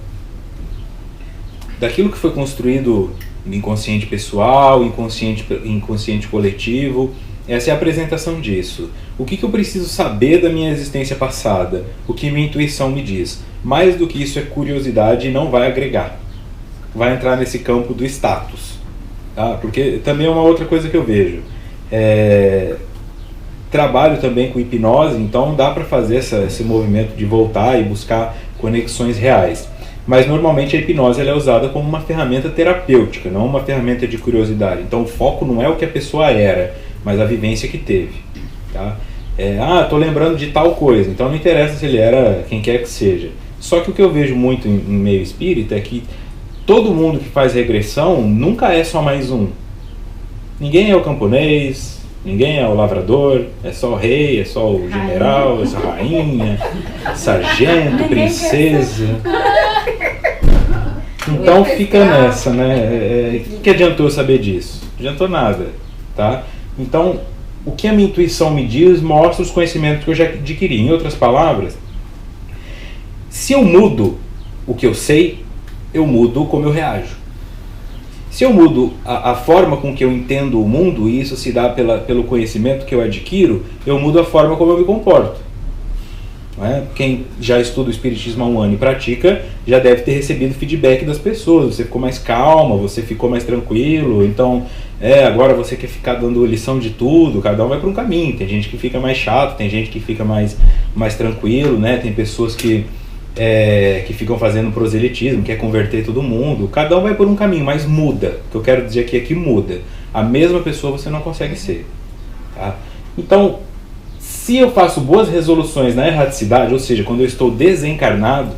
Daquilo que foi construído no inconsciente pessoal, inconsciente coletivo, essa é a apresentação disso. O que eu preciso saber da minha existência passada? O que minha intuição me diz? Mais do que isso é curiosidade e não vai agregar. Vai entrar nesse campo do status. Tá? Porque também é uma outra coisa que eu vejo. Trabalho também com hipnose, então dá para fazer esse movimento de voltar e buscar conexões reais. Mas normalmente a hipnose ela é usada como uma ferramenta terapêutica, não uma ferramenta de curiosidade. Então o foco não é o que a pessoa era, mas a vivência que teve. Tá? Tô lembrando de tal coisa, então não interessa se ele era quem quer que seja. Só que o que eu vejo muito em meio espírita é que todo mundo que faz regressão nunca é só mais um. Ninguém é o camponês, ninguém é o lavrador, é só o rei, é só o general, é só a rainha, sargento, princesa. Então fica nessa, né? O que adiantou saber disso? Não adiantou nada, tá? Então, o que a minha intuição me diz mostra os conhecimentos que eu já adquiri. Em outras palavras, se eu mudo o que eu sei, eu mudo como eu reajo. Se eu mudo a forma com que eu entendo o mundo, e isso se dá pelo conhecimento que eu adquiro, eu mudo a forma como eu me comporto. Não é? Quem já estuda o Espiritismo há um ano e pratica, já deve ter recebido feedback das pessoas. Você ficou mais calma, você ficou mais tranquilo, então agora você quer ficar dando lição de tudo, cada um vai para um caminho. Tem gente que fica mais chato, tem gente que fica mais tranquilo, né? Tem pessoas que ficam fazendo proselitismo, quer converter todo mundo. Cada um vai por um caminho, mas muda. O que eu quero dizer aqui é que muda. A mesma pessoa você não consegue ser. Tá? Então, se eu faço boas resoluções na erraticidade, ou seja, quando eu estou desencarnado,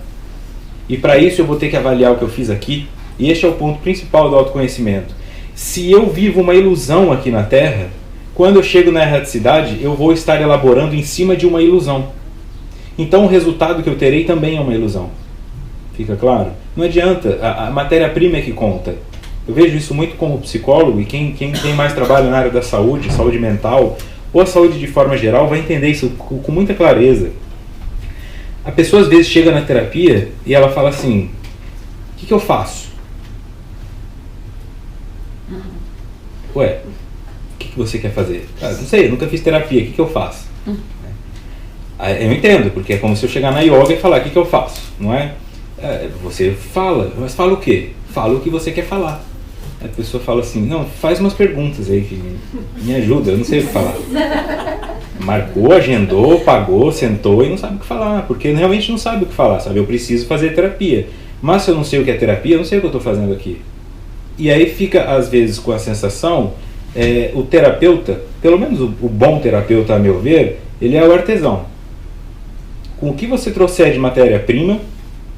E para isso eu vou ter que avaliar o que eu fiz aqui. E este é o ponto principal do autoconhecimento. Se eu vivo uma ilusão aqui na Terra, quando eu chego na erraticidade, eu vou estar elaborando em cima de uma ilusão. Então o resultado que eu terei também é uma ilusão. Fica claro? Não adianta, a matéria-prima é que conta. Eu vejo isso muito como psicólogo, e quem tem mais trabalho na área da saúde, saúde mental, ou a saúde de forma geral, vai entender isso com muita clareza. A pessoa às vezes chega na terapia e ela fala assim: o que eu faço? Ué, o que você quer fazer? Ah, não sei, eu nunca fiz terapia, o que eu faço? Eu entendo, porque é como se eu chegar na yoga e falar: o que eu faço? Não é? Você fala, mas fala o quê? Fala o que você quer falar. A pessoa fala assim: não, faz umas perguntas aí que me ajuda, eu não sei o que falar. Marcou, agendou, pagou, sentou e não sabe o que falar, porque realmente não sabe o que falar, sabe? Eu preciso fazer terapia, mas se eu não sei o que é terapia, eu não sei o que eu estou fazendo aqui. E aí fica às vezes com a sensação, o terapeuta, pelo menos o bom terapeuta a meu ver, ele é o artesão. Com o que você trouxer de matéria-prima,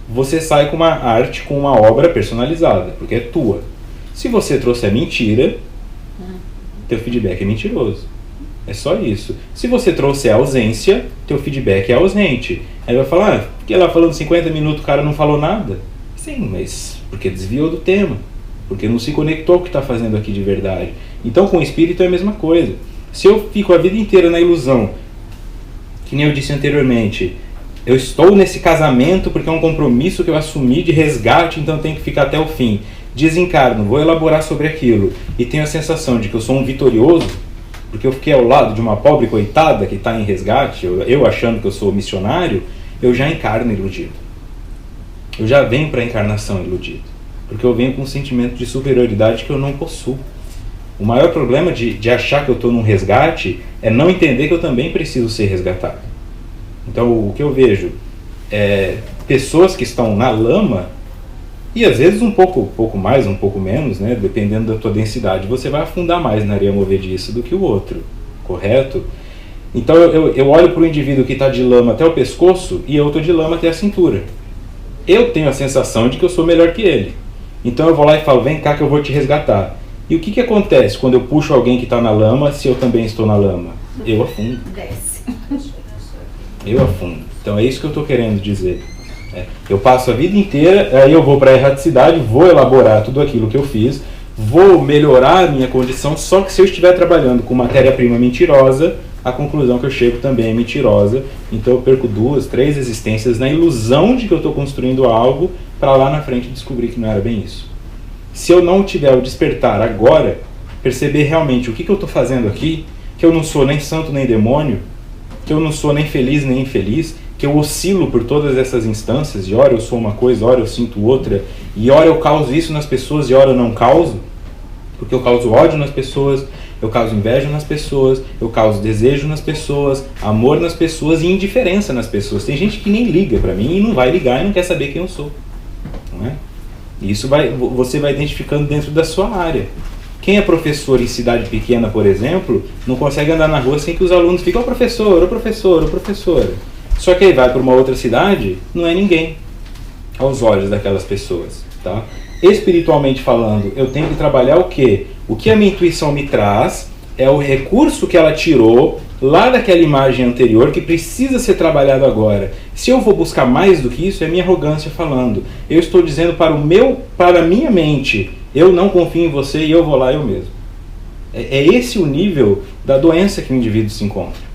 você sai com uma arte, com uma obra personalizada, porque é tua. Se você trouxer mentira, teu feedback é mentiroso. É só isso. Se você trouxer ausência, teu feedback é ausente. Aí vai falar: porque lá falando 50 minutos o cara não falou nada? Sim, mas porque desviou do tema. Porque não se conectou com o que está fazendo aqui de verdade. Então com o espírito é a mesma coisa. Se eu fico a vida inteira na ilusão, que nem eu disse anteriormente, eu estou nesse casamento porque é um compromisso que eu assumi de resgate, então eu tenho que ficar até o fim. Desencarno, vou elaborar sobre aquilo e tenho a sensação de que eu sou um vitorioso, porque eu fiquei ao lado de uma pobre coitada que está em resgate, eu achando que eu sou missionário, eu já encarno iludido. Eu já venho para a encarnação iludido, porque eu venho com um sentimento de superioridade que eu não possuo. O maior problema de achar que eu estou num resgate é não entender que eu também preciso ser resgatado. Então o que eu vejo é pessoas que estão na lama, e às vezes um pouco mais, um pouco menos, né, dependendo da tua densidade, você vai afundar mais na areia movediça do que o outro, correto? Então eu olho para o indivíduo que está de lama até o pescoço e eu estou de lama até a cintura. Eu tenho a sensação de que eu sou melhor que ele. Então eu vou lá e falo: vem cá que eu vou te resgatar. E o que acontece quando eu puxo alguém que está na lama se eu também estou na lama? Eu afundo. Desce. Eu afundo. Então é isso que eu estou querendo dizer. Eu passo a vida inteira, aí eu vou para a erraticidade, vou elaborar tudo aquilo que eu fiz, vou melhorar a minha condição, só que se eu estiver trabalhando com matéria-prima mentirosa, a conclusão que eu chego também é mentirosa. Então eu perco 2, 3 existências na ilusão de que eu estou construindo algo para lá na frente descobrir que não era bem isso. Se eu não tiver o despertar agora, perceber realmente o que eu estou fazendo aqui, que eu não sou nem santo nem demônio, que eu não sou nem feliz nem infeliz, que eu oscilo por todas essas instâncias, e ora eu sou uma coisa, ora eu sinto outra, e ora eu causo isso nas pessoas e ora eu não causo, porque eu causo ódio nas pessoas, eu causo inveja nas pessoas, eu causo desejo nas pessoas, amor nas pessoas e indiferença nas pessoas. Tem gente que nem liga pra mim e não vai ligar e não quer saber quem eu sou, não é? E isso você vai identificando dentro da sua área. Quem é professor em cidade pequena, por exemplo, não consegue andar na rua sem que os alunos fiquem: ô professor, ô professor, ô professora. Só que aí vai para uma outra cidade, não é ninguém aos olhos daquelas pessoas, tá? Espiritualmente falando, eu tenho que trabalhar o quê? O que a minha intuição me traz é o recurso que ela tirou lá daquela imagem anterior que precisa ser trabalhado agora. Se eu vou buscar mais do que isso, é minha arrogância falando. Eu estou dizendo para a minha mente: eu não confio em você e eu vou lá eu mesmo. É esse o nível da doença que o indivíduo se encontra.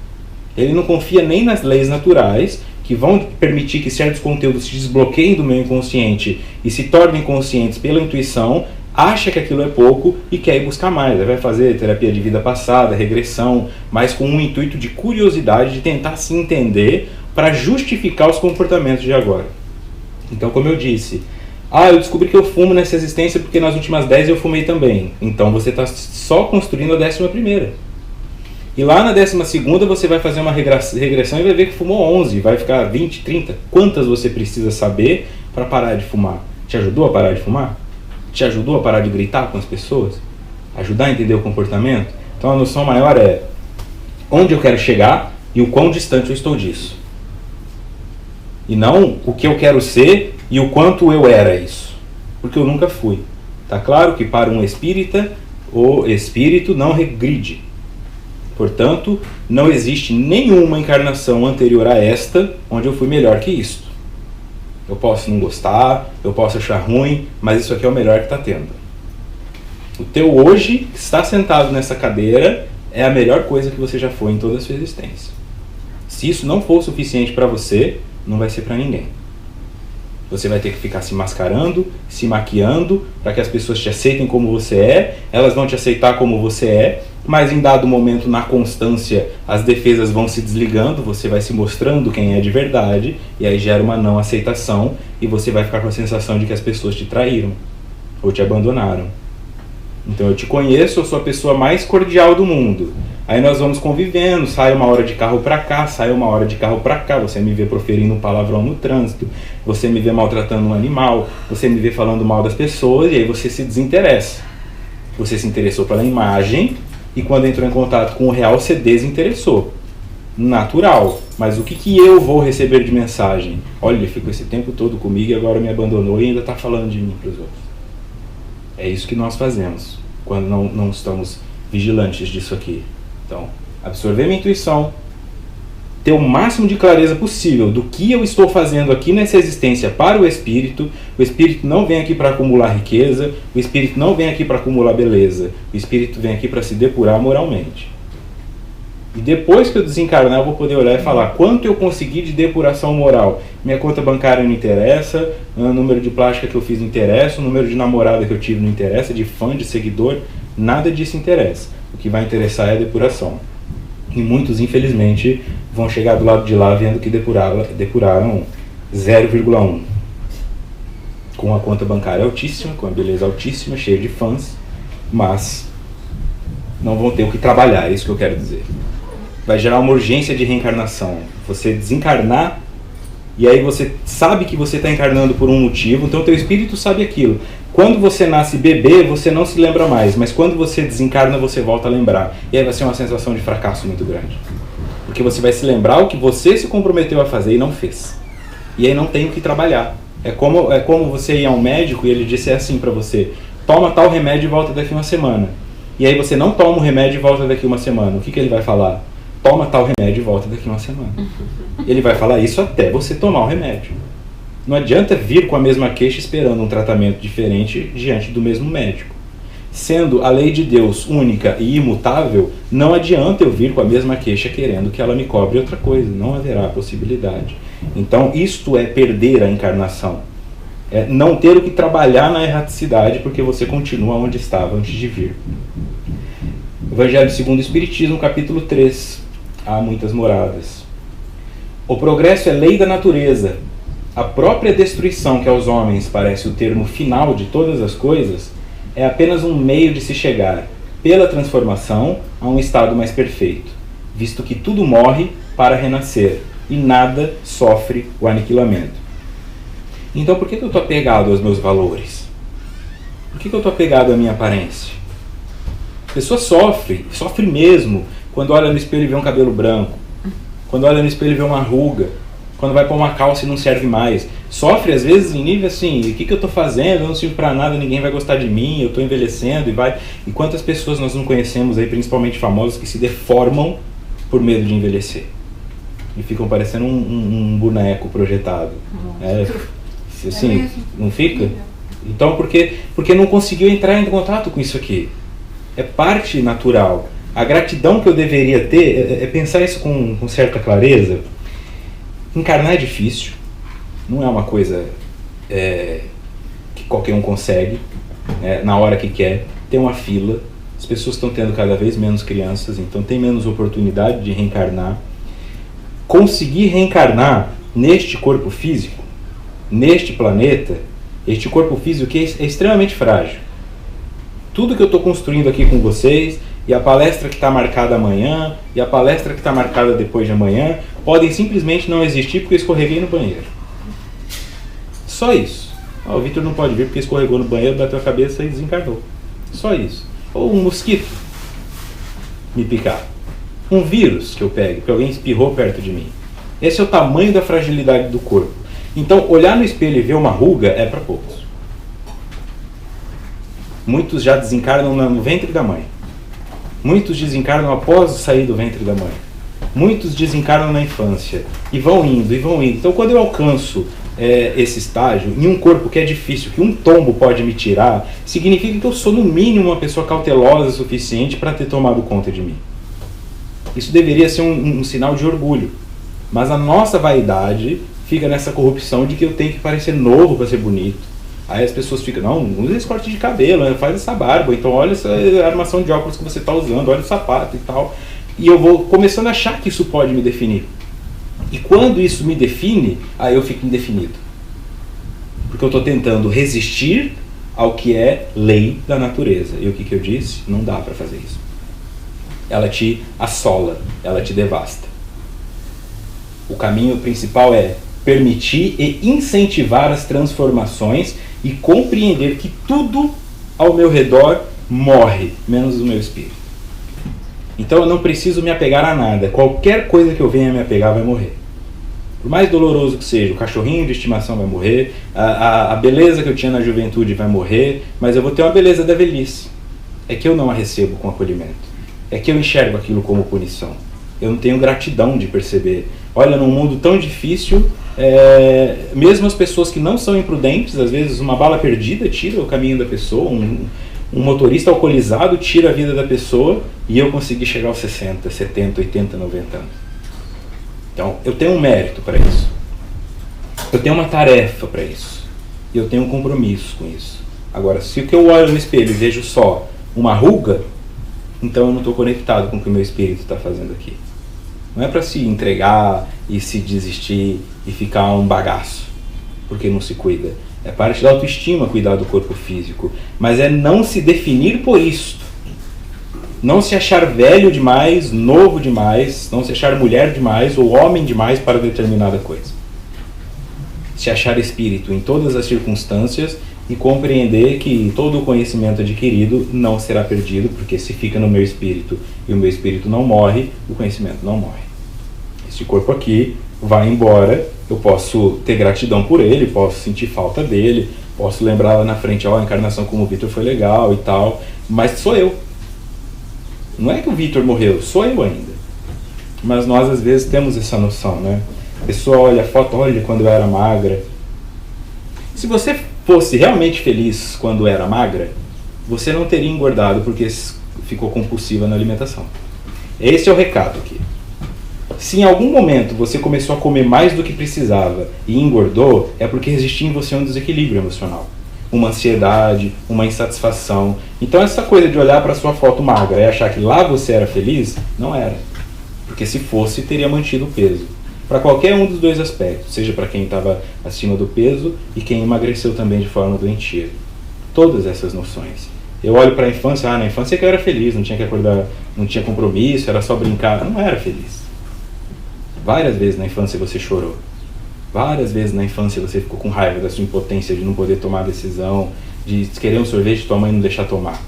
Ele não confia nem nas leis naturais, que vão permitir que certos conteúdos se desbloqueiem do meu inconsciente e se tornem conscientes pela intuição, acha que aquilo é pouco e quer ir buscar mais. Ele vai fazer terapia de vida passada, regressão, mas com um intuito de curiosidade, de tentar se entender para justificar os comportamentos de agora. Então, como eu disse, eu descobri que eu fumo nessa existência porque nas últimas 10 eu fumei também. Então você está só construindo a 11ª. E lá na 12ª você vai fazer uma regressão e vai ver que fumou 11, vai ficar 20, 30. Quantas você precisa saber para parar de fumar? Te ajudou a parar de fumar? Te ajudou a parar de gritar com as pessoas? Ajudar a entender o comportamento? Então a noção maior é onde eu quero chegar e o quão distante eu estou disso. E não o que eu quero ser E o quanto eu era isso? Porque eu nunca fui. Tá claro que para um espírita, o espírito não regride. Portanto, não existe nenhuma encarnação anterior a esta onde eu fui melhor que isto. Eu posso não gostar, eu posso achar ruim, mas isso aqui é o melhor que está tendo. O teu hoje, que está sentado nessa cadeira, é a melhor coisa que você já foi em toda a sua existência. Se isso não for o suficiente para você, não vai ser para ninguém. Você vai ter que ficar se mascarando, se maquiando, para que as pessoas te aceitem como você é, elas vão te aceitar como você é, mas em dado momento, na constância, as defesas vão se desligando, você vai se mostrando quem é de verdade, e aí gera uma não aceitação, e você vai ficar com a sensação de que as pessoas te traíram, ou te abandonaram. Então eu te conheço, eu sou a pessoa mais cordial do mundo. Aí nós vamos convivendo, sai uma hora de carro pra cá, sai uma hora de carro pra cá, você me vê proferindo um palavrão no trânsito, você me vê maltratando um animal, você me vê falando mal das pessoas, e aí você se desinteressa. Você se interessou pela imagem, e quando entrou em contato com o real, você desinteressou. Natural. Mas o que eu vou receber de mensagem? Olha, ele ficou esse tempo todo comigo e agora me abandonou e ainda está falando de mim para os outros. É isso que nós fazemos quando não estamos vigilantes disso aqui. Então, absorver minha intuição, ter o máximo de clareza possível do que eu estou fazendo aqui nessa existência para o espírito. O espírito não vem aqui para acumular riqueza, o espírito não vem aqui para acumular beleza, o espírito vem aqui para se depurar moralmente. E depois que eu desencarnar, eu vou poder olhar e falar quanto eu consegui de depuração moral. Minha conta bancária não interessa, o número de plástica que eu fiz não interessa, o número de namorada que eu tive não interessa, de fã, de seguidor, nada disso interessa. O que vai interessar é a depuração. E muitos, infelizmente, vão chegar do lado de lá vendo que depuraram 0,1. Com a conta bancária altíssima, com a beleza altíssima, cheia de fãs, mas não vão ter o que trabalhar, é isso que eu quero dizer. Vai gerar uma urgência de reencarnação. Você desencarnar, e aí você sabe que você está encarnando por um motivo, então o teu espírito sabe aquilo. Quando você nasce bebê, você não se lembra mais, mas quando você desencarna, você volta a lembrar. E aí vai ser uma sensação de fracasso muito grande. Porque você vai se lembrar o que você se comprometeu a fazer e não fez. E aí não tem o que trabalhar. É como você ir a um médico e ele disser assim para você: toma tal remédio e volta daqui uma semana. E aí você não toma o remédio e volta daqui uma semana. O que ele vai falar? Toma tal remédio e volta daqui uma semana. Ele vai falar isso até você tomar o remédio. Não adianta vir com a mesma queixa esperando um tratamento diferente diante do mesmo médico. Sendo a lei de Deus única e imutável, não adianta eu vir com a mesma queixa querendo que ela me cobre outra coisa. Não haverá possibilidade. Então, isto é perder a encarnação. É não ter o que trabalhar na erraticidade porque você continua onde estava antes de vir. Evangelho segundo o Espiritismo, capítulo 3. Há muitas moradas. O progresso é lei da natureza. A própria destruição, que aos homens parece o termo final de todas as coisas, é apenas um meio de se chegar, pela transformação, a um estado mais perfeito, visto que tudo morre para renascer, e nada sofre o aniquilamento. Então por que eu estou apegado aos meus valores? Por que eu estou apegado à minha aparência? A pessoa sofre mesmo, quando olha no espelho e vê um cabelo branco, quando olha no espelho e vê uma ruga, quando vai pôr uma calça e não serve mais. Sofre às vezes em nível assim: o que eu estou fazendo? Eu não sirvo para nada, ninguém vai gostar de mim, eu estou envelhecendo e vai. E quantas pessoas nós não conhecemos aí, principalmente famosos, que se deformam por medo de envelhecer e ficam parecendo um boneco projetado. Assim, não fica? Então porque não conseguiu entrar em contato com isso aqui. É parte natural. A gratidão que eu deveria ter é pensar isso com certa clareza. Encarnar é difícil, não é uma coisa que qualquer um consegue, na hora que quer. Tem uma fila, as pessoas estão tendo cada vez menos crianças, então tem menos oportunidade de reencarnar. Conseguir reencarnar neste corpo físico, neste planeta, este corpo físico que é extremamente frágil. Tudo que eu estou construindo aqui com vocês, e a palestra que está marcada amanhã, e a palestra que está marcada depois de amanhã, podem simplesmente não existir porque eu escorreguei no banheiro. Só isso. O Vitor não pode vir porque escorregou no banheiro, bateu a cabeça e desencarnou. Só isso. Ou um mosquito me picar. Um vírus que eu pegue, porque alguém espirrou perto de mim. Esse é o tamanho da fragilidade do corpo. Então, olhar no espelho e ver uma ruga é para poucos. Muitos já desencarnam no ventre da mãe. Muitos desencarnam após sair do ventre da mãe. Muitos desencarnam na infância. E vão indo, e vão indo. Então, quando eu alcanço esse estágio, em um corpo que é difícil, que um tombo pode me tirar, significa que eu sou, no mínimo, uma pessoa cautelosa o suficiente para ter tomado conta de mim. Isso deveria ser um sinal de orgulho. Mas a nossa vaidade fica nessa corrupção de que eu tenho que parecer novo para ser bonito. Aí as pessoas ficam, não, usa esse corte de cabelo, faz essa barba, então olha essa armação de óculos que você está usando, olha o sapato e tal. E eu vou começando a achar que isso pode me definir. E quando isso me define, aí eu fico indefinido. Porque eu estou tentando resistir ao que é lei da natureza. E o que eu disse? Não dá para fazer isso. Ela te assola, ela te devasta. O caminho principal é permitir e incentivar as transformações e compreender que tudo ao meu redor morre, menos o meu espírito. Então eu não preciso me apegar a nada. Qualquer coisa que eu venha me apegar vai morrer. Por mais doloroso que seja, o cachorrinho de estimação vai morrer, a beleza que eu tinha na juventude vai morrer, mas eu vou ter uma beleza da velhice. É que eu não a recebo com acolhimento. É que eu enxergo aquilo como punição. Eu não tenho gratidão de perceber. Olha, num mundo tão difícil, mesmo as pessoas que não são imprudentes, às vezes uma bala perdida tira o caminho da pessoa, um motorista alcoolizado tira a vida da pessoa, e eu consegui chegar aos 60, 70, 80, 90 anos. Então, eu tenho um mérito para isso. Eu tenho uma tarefa para isso. E eu tenho um compromisso com isso. Agora, se o que eu olho no espelho e vejo só uma ruga, então eu não estou conectado com o que o meu espírito está fazendo aqui. Não é para se entregar e se desistir e ficar um bagaço, porque não se cuida. É parte da autoestima cuidar do corpo físico. Mas é não se definir por isto. Não se achar velho demais, novo demais, não se achar mulher demais ou homem demais para determinada coisa. Se achar espírito em todas as circunstâncias e compreender que todo o conhecimento adquirido não será perdido, porque se fica no meu espírito e o meu espírito não morre, o conhecimento não morre. Este corpo aqui vai embora, eu posso ter gratidão por ele, posso sentir falta dele, posso lembrar lá na frente, a encarnação como o Vitor foi legal e tal, mas sou eu. Não é que o Vitor morreu, sou eu ainda. Mas nós às vezes temos essa noção, né? A pessoa olha a foto, olha quando eu era magra. Se você fosse realmente feliz quando era magra, você não teria engordado porque ficou compulsiva na alimentação. Esse é o recado aqui. Se em algum momento você começou a comer mais do que precisava e engordou, é porque existia em você um desequilíbrio emocional. Uma ansiedade, uma insatisfação. Então essa coisa de olhar para sua foto magra e achar que lá você era feliz, não era. Porque se fosse, teria mantido o peso. Para qualquer um dos dois aspectos, seja para quem estava acima do peso e quem emagreceu também de forma doentia. Todas essas noções. Eu olho para a infância, na infância que eu era feliz, não tinha que acordar, não tinha compromisso, era só brincar. Não era feliz. Várias vezes na infância você chorou. Várias vezes na infância você ficou com raiva da sua impotência de não poder tomar decisão, de querer um sorvete e tua mãe não deixar tomar.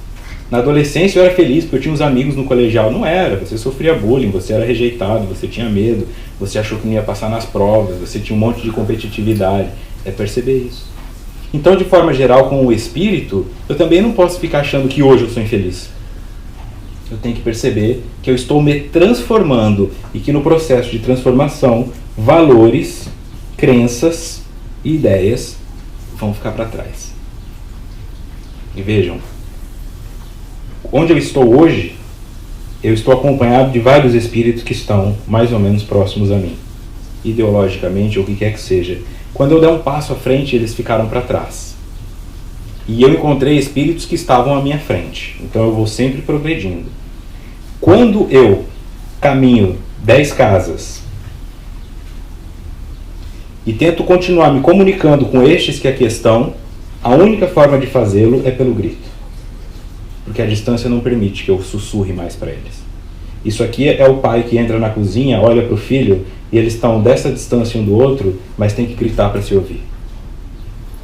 Na adolescência eu era feliz porque eu tinha uns amigos no colegial. Não era, você sofria bullying, você era rejeitado, você tinha medo, você achou que não ia passar nas provas, você tinha um monte de competitividade. É perceber isso. Então, de forma geral, com o espírito, eu também não posso ficar achando que hoje eu sou infeliz. Eu tenho que perceber que eu estou me transformando e que no processo de transformação, valores, crenças e ideias vão ficar para trás. E vejam, onde eu estou hoje, eu estou acompanhado de vários espíritos que estão mais ou menos próximos a mim, ideologicamente ou o que quer que seja. Quando eu der um passo à frente, eles ficaram para trás. E eu encontrei espíritos que estavam à minha frente. Então eu vou sempre progredindo. Quando eu caminho 10 casas e tento continuar me comunicando com estes que aqui estão, a única forma de fazê-lo é pelo grito. Porque a distância não permite que eu sussurre mais para eles. Isso aqui é o pai que entra na cozinha, olha para o filho, e eles estão dessa distância um do outro, mas tem que gritar para se ouvir.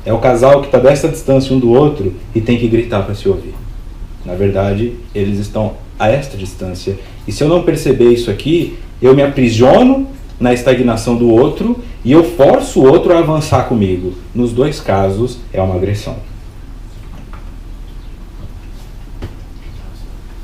É o casal que está dessa distância um do outro e tem que gritar para se ouvir. Na verdade, eles estão a esta distância. E se eu não perceber isso aqui, eu me aprisiono na estagnação do outro e eu forço o outro a avançar comigo. Nos dois casos, é uma agressão.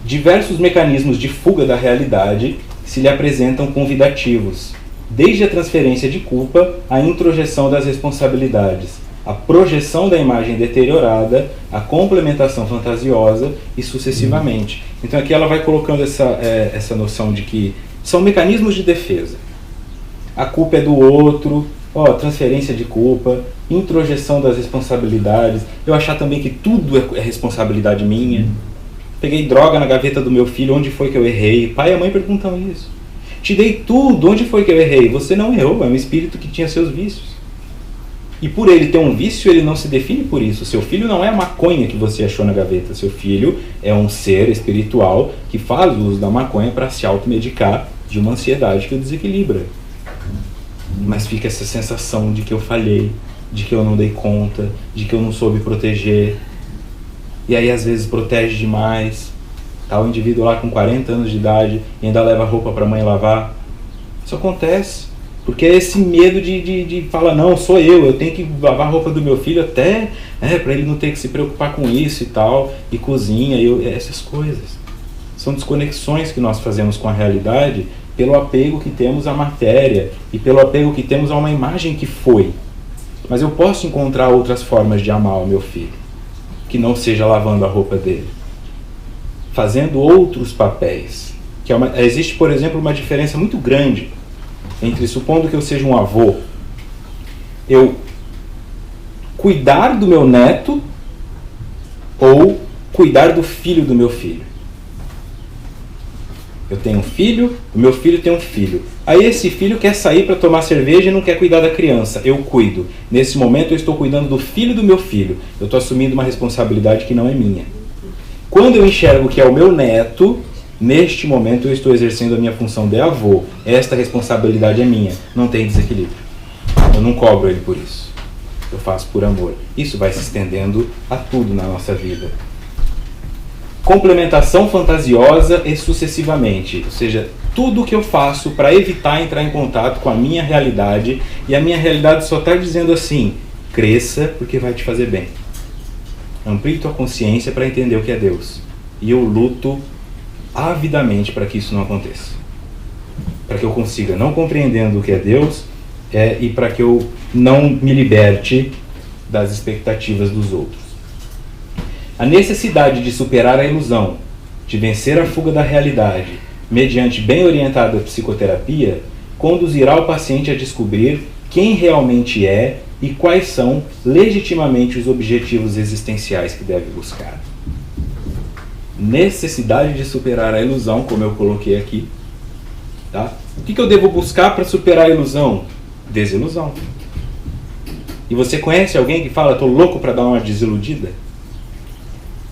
Diversos mecanismos de fuga da realidade se lhe apresentam convidativos, desde a transferência de culpa à introjeção das responsabilidades, a projeção da imagem deteriorada, a complementação fantasiosa e sucessivamente. Então aqui ela vai colocando essa noção de que são mecanismos de defesa. A culpa é do outro, transferência de culpa, introjeção das responsabilidades, eu achar também que tudo é responsabilidade minha. Peguei droga na gaveta do meu filho, onde foi que eu errei? Pai e mãe perguntam isso. Te dei tudo, onde foi que eu errei? Você não errou, é um espírito que tinha seus vícios. E por ele ter um vício, ele não se define por isso. Seu filho não é a maconha que você achou na gaveta. Seu filho é um ser espiritual que faz uso da maconha para se automedicar de uma ansiedade que o desequilibra. Mas fica essa sensação de que eu falhei, de que eu não dei conta, de que eu não soube proteger. E aí às vezes protege demais. Tá o indivíduo lá com 40 anos de idade e ainda leva roupa para a mãe lavar. Isso acontece. Porque é esse medo de falar, não, sou eu tenho que lavar a roupa do meu filho até, para ele não ter que se preocupar com isso e tal, e cozinha, essas coisas. São desconexões que nós fazemos com a realidade pelo apego que temos à matéria e pelo apego que temos a uma imagem que foi. Mas eu posso encontrar outras formas de amar o meu filho, que não seja lavando a roupa dele, fazendo outros papéis. Existe, por exemplo, uma diferença muito grande entre, supondo que eu seja um avô, eu cuidar do meu neto ou cuidar do filho do meu filho. Eu tenho um filho, o meu filho tem um filho. Aí esse filho quer sair para tomar cerveja e não quer cuidar da criança. Eu cuido. Nesse momento eu estou cuidando do filho do meu filho. Eu estou assumindo uma responsabilidade que não é minha. Quando eu enxergo que é o meu neto, neste momento eu estou exercendo a minha função de avô. Esta responsabilidade é minha. Não tem desequilíbrio. Eu não cobro ele por isso. Eu faço por amor. Isso vai se estendendo a tudo na nossa vida. Complementação fantasiosa e sucessivamente. Ou seja, tudo o que eu faço para evitar entrar em contato com a minha realidade, e a minha realidade só está dizendo assim, cresça porque vai te fazer bem. Amplie tua consciência para entender o que é Deus. E eu luto avidamente para que isso não aconteça. Para que eu consiga, não compreendendo o que é Deus, e para que eu não me liberte das expectativas dos outros. A necessidade de superar a ilusão, de vencer a fuga da realidade, mediante bem orientada psicoterapia, conduzirá o paciente a descobrir quem realmente é e quais são legitimamente os objetivos existenciais que deve buscar. Necessidade de superar a ilusão, como eu coloquei aqui. Tá? O que eu devo buscar para superar a ilusão? Desilusão. E você conhece alguém que fala, estou louco para dar uma desiludida?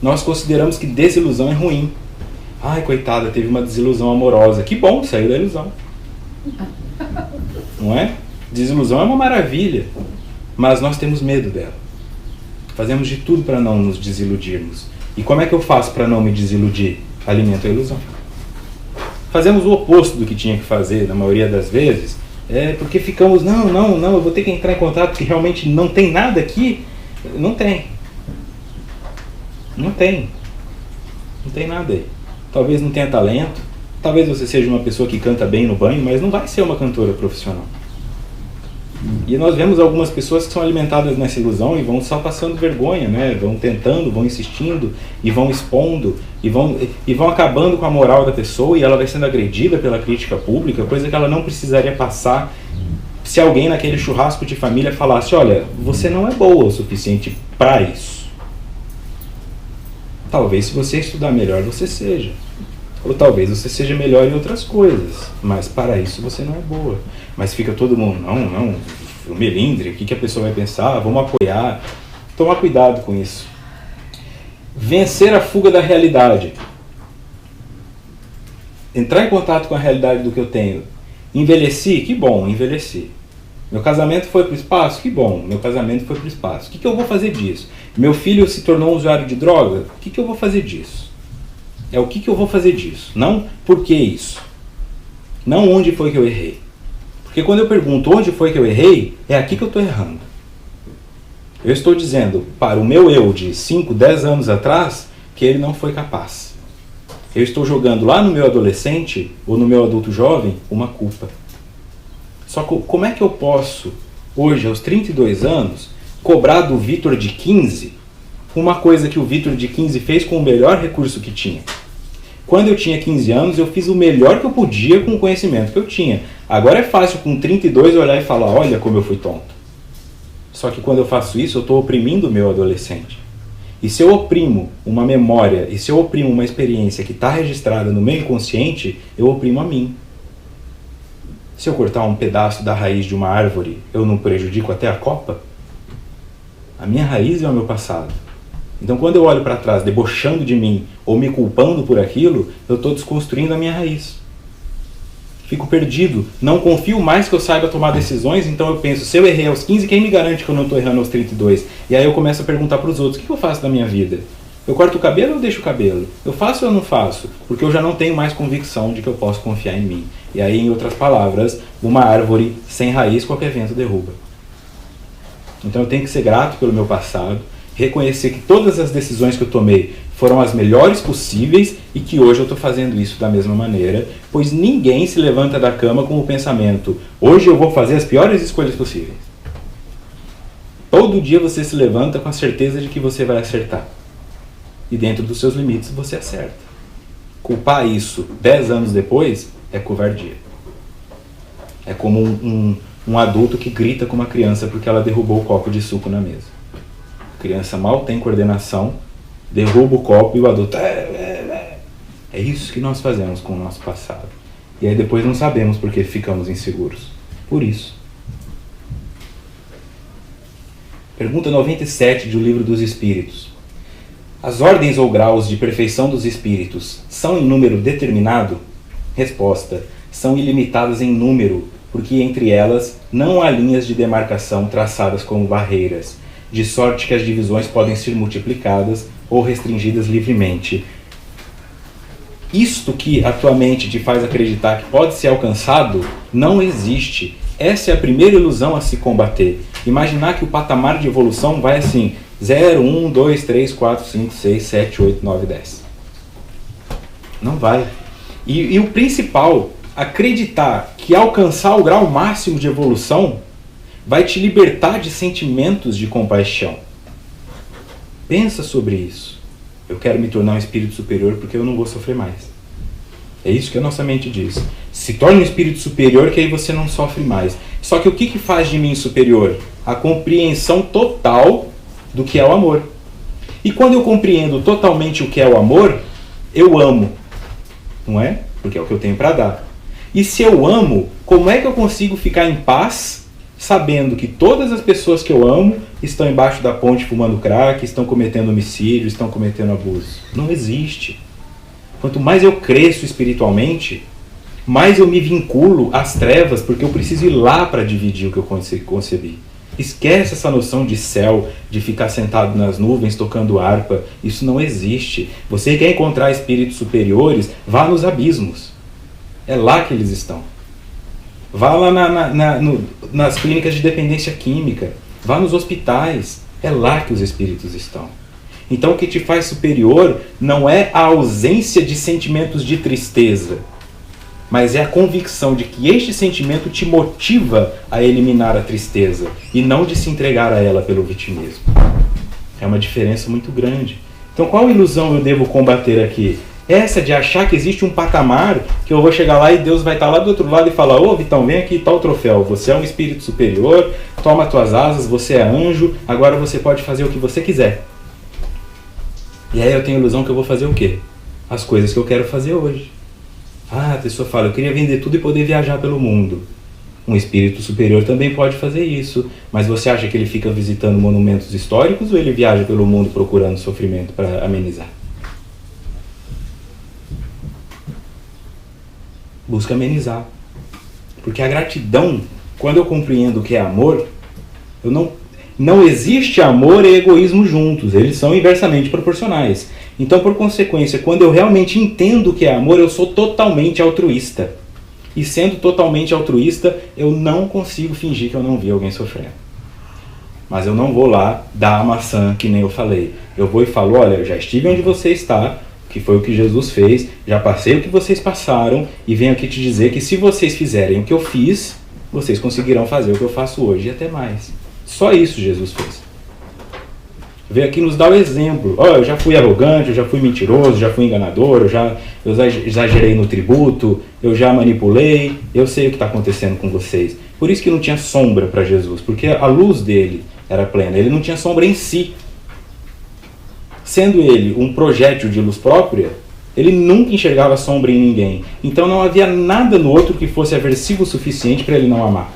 Nós consideramos que desilusão é ruim. Ai, coitada, teve uma desilusão amorosa. Que bom, saiu da ilusão. Não é? Desilusão é uma maravilha. Mas nós temos medo dela. Fazemos de tudo para não nos desiludirmos. E como é que eu faço para não me desiludir? Alimento a ilusão. Fazemos o oposto do que tinha que fazer, na maioria das vezes. Porque ficamos, não, eu vou ter que entrar em contato porque realmente não tem nada aqui. Não tem. Não tem nada aí. Talvez não tenha talento, talvez você seja uma pessoa que canta bem no banho, mas não vai ser uma cantora profissional. E nós vemos algumas pessoas que são alimentadas nessa ilusão e vão só passando vergonha, né? Vão tentando, vão insistindo, e vão expondo, e vão acabando com a moral da pessoa, e ela vai sendo agredida pela crítica pública, coisa que ela não precisaria passar se alguém naquele churrasco de família falasse, olha, você não é boa o suficiente para isso. Talvez se você estudar melhor você seja. Ou talvez você seja melhor em outras coisas. Mas para isso você não é boa. Mas fica todo mundo, não, o melindre, o que a pessoa vai pensar? Vamos apoiar. Tomar cuidado com isso. Vencer a fuga da realidade. Entrar em contato com a realidade do que eu tenho. Envelheci? Que bom, envelheci. Meu casamento foi para o espaço? Que bom, meu casamento foi para o espaço. O que eu vou fazer disso? Meu filho se tornou um usuário de droga? O que eu vou fazer disso? É o que eu vou fazer disso. Não por que isso. Não onde foi que eu errei. Porque quando eu pergunto onde foi que eu errei, é aqui que eu estou errando. Eu estou dizendo para o meu eu de 5, 10 anos atrás que ele não foi capaz. Eu estou jogando lá no meu adolescente ou no meu adulto jovem uma culpa. Só que como é que eu posso, hoje, aos 32 anos, cobrar do Vitor de 15 uma coisa que o Vitor de 15 fez com o melhor recurso que tinha? Quando eu tinha 15 anos, eu fiz o melhor que eu podia com o conhecimento que eu tinha. Agora é fácil, com 32, olhar e falar, olha como eu fui tonto. Só que quando eu faço isso, eu estou oprimindo o meu adolescente. E se eu oprimo uma memória, e se eu oprimo uma experiência que está registrada no meu inconsciente, eu oprimo a mim. Se eu cortar um pedaço da raiz de uma árvore, eu não prejudico até a copa? A minha raiz é o meu passado. Então quando eu olho para trás debochando de mim ou me culpando por aquilo, eu estou desconstruindo a minha raiz. Fico perdido, não confio mais que eu saiba tomar decisões, então eu penso, se eu errei aos 15, quem me garante que eu não estou errando aos 32? E aí eu começo a perguntar para os outros, o que eu faço da minha vida? Eu corto o cabelo ou deixo o cabelo? Eu faço ou não faço? Porque eu já não tenho mais convicção de que eu posso confiar em mim. E aí, em outras palavras, uma árvore sem raiz qualquer vento derruba. Então eu tenho que ser grato pelo meu passado, reconhecer que todas as decisões que eu tomei foram as melhores possíveis e que hoje eu estou fazendo isso da mesma maneira, pois ninguém se levanta da cama com o pensamento, hoje eu vou fazer as piores escolhas possíveis. Todo dia você se levanta com a certeza de que você vai acertar. E dentro dos seus limites você acerta. Culpar isso 10 anos depois é covardia. É como um adulto que grita com uma criança porque ela derrubou o copo de suco na mesa. A criança mal tem coordenação, derruba o copo e o adulto... É isso que nós fazemos com o nosso passado. E aí depois não sabemos porque ficamos inseguros. Por isso. Pergunta 97 do Livro dos Espíritos. As ordens ou graus de perfeição dos espíritos são em número determinado? Resposta. São ilimitadas em número, porque entre elas não há linhas de demarcação traçadas como barreiras, de sorte que as divisões podem ser multiplicadas ou restringidas livremente. Isto que a tua mente te faz acreditar que pode ser alcançado, não existe. Essa é a primeira ilusão a se combater. Imaginar que o patamar de evolução vai assim, 0, 1, 2, 3, 4, 5, 6, 7, 8, 9, 10. Não vai. E o principal, acreditar que alcançar o grau máximo de evolução vai te libertar de sentimentos de compaixão. Pensa sobre isso. Eu quero me tornar um espírito superior porque eu não vou sofrer mais. É isso que a nossa mente diz. Se torne um espírito superior que aí você não sofre mais. Só que o que faz de mim superior? A compreensão total do que é o amor. E quando eu compreendo totalmente o que é o amor, eu amo. Não é? Porque é o que eu tenho para dar. E se eu amo, como é que eu consigo ficar em paz sabendo que todas as pessoas que eu amo estão embaixo da ponte fumando crack, estão cometendo homicídio, estão cometendo abuso? Não existe. Quanto mais eu cresço espiritualmente, mais eu me vinculo às trevas, porque eu preciso ir lá para dividir o que eu concebi. Esquece essa noção de céu, de ficar sentado nas nuvens tocando harpa. Isso não existe. Você quer encontrar espíritos superiores? Vá nos abismos. É lá que eles estão. Vá lá nas clínicas de dependência química. Vá nos hospitais. É lá que os espíritos estão. Então o que te faz superior não é a ausência de sentimentos de tristeza, mas é a convicção de que este sentimento te motiva a eliminar a tristeza e não de se entregar a ela pelo vitimismo. É uma diferença muito grande. Então qual ilusão eu devo combater aqui? Essa de achar que existe um patamar que eu vou chegar lá e Deus vai estar lá do outro lado e falar: ô Vitão, vem aqui, tá o troféu, você é um espírito superior, toma tuas asas, você é anjo, agora você pode fazer o que você quiser. E aí eu tenho a ilusão que eu vou fazer o quê? As coisas que eu quero fazer hoje. Ah, a pessoa fala, eu queria vender tudo e poder viajar pelo mundo. Um espírito superior também pode fazer isso. Mas você acha que ele fica visitando monumentos históricos ou ele viaja pelo mundo procurando sofrimento para amenizar? Busca amenizar. Porque a gratidão, quando eu compreendo o que é amor, não existe amor e egoísmo juntos. Eles são inversamente proporcionais. Então, por consequência, quando eu realmente entendo o que é amor, eu sou totalmente altruísta. E sendo totalmente altruísta, eu não consigo fingir que eu não vi alguém sofrendo. Mas eu não vou lá dar a maçã que nem eu falei. Eu vou e falo, olha, eu já estive onde você está, que foi o que Jesus fez, já passei o que vocês passaram, e venho aqui te dizer que se vocês fizerem o que eu fiz, vocês conseguirão fazer o que eu faço hoje, e até mais. Só isso Jesus fez. Veio aqui nos dar o exemplo. Oh, eu já fui arrogante, eu já fui mentiroso, já fui enganador, eu já exagerei no tributo, eu já manipulei, eu sei o que está acontecendo com vocês. Por isso que não tinha sombra para Jesus, porque a luz dele era plena, ele não tinha sombra em si. Sendo ele um projétil de luz própria, ele nunca enxergava sombra em ninguém. Então não havia nada no outro que fosse aversivo o suficiente para ele não amar.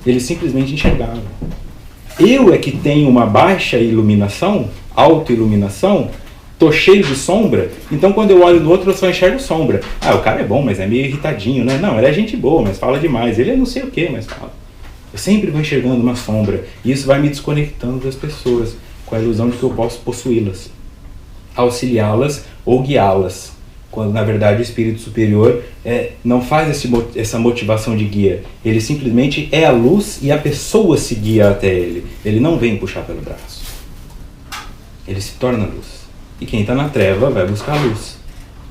Ele simplesmente enxergava. Eu é que tenho uma baixa iluminação, autoiluminação, tô cheio de sombra, então quando eu olho no outro eu só enxergo sombra. Ah, o cara é bom, mas é meio irritadinho, né? Não, ele é gente boa, mas fala demais. Ele é não sei o que, mas fala. Eu sempre vou enxergando uma sombra, e isso vai me desconectando das pessoas, com a ilusão de que eu posso possuí-las, auxiliá-las ou guiá-las, quando na verdade o espírito superior não faz essa motivação de guia. Ele simplesmente é a luz e a pessoa se guia até ele. Ele não vem puxar pelo braço. Ele se torna luz. E quem está na treva vai buscar a luz.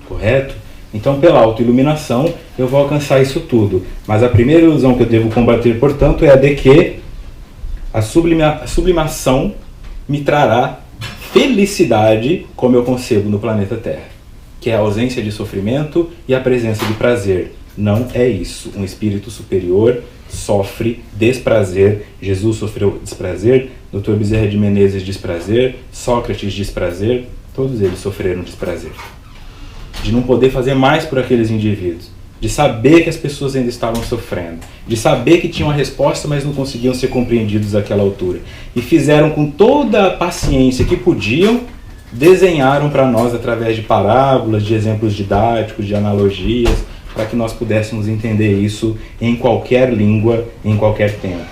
Correto? Então, pela autoiluminação, eu vou alcançar isso tudo. Mas a primeira ilusão que eu devo combater, portanto, é a de que a sublimação me trará felicidade, como eu concebo no planeta Terra, que é a ausência de sofrimento e a presença de prazer. Não é isso. Um espírito superior sofre desprazer. Jesus sofreu desprazer, Dr. Bezerra de Menezes desprazer, Sócrates desprazer, todos eles sofreram desprazer. De não poder fazer mais por aqueles indivíduos, de saber que as pessoas ainda estavam sofrendo, de saber que tinham a resposta, mas não conseguiam ser compreendidos àquela altura. E fizeram com toda a paciência que podiam, desenharam para nós através de parábolas, de exemplos didáticos, de analogias, para que nós pudéssemos entender isso em qualquer língua, em qualquer tempo.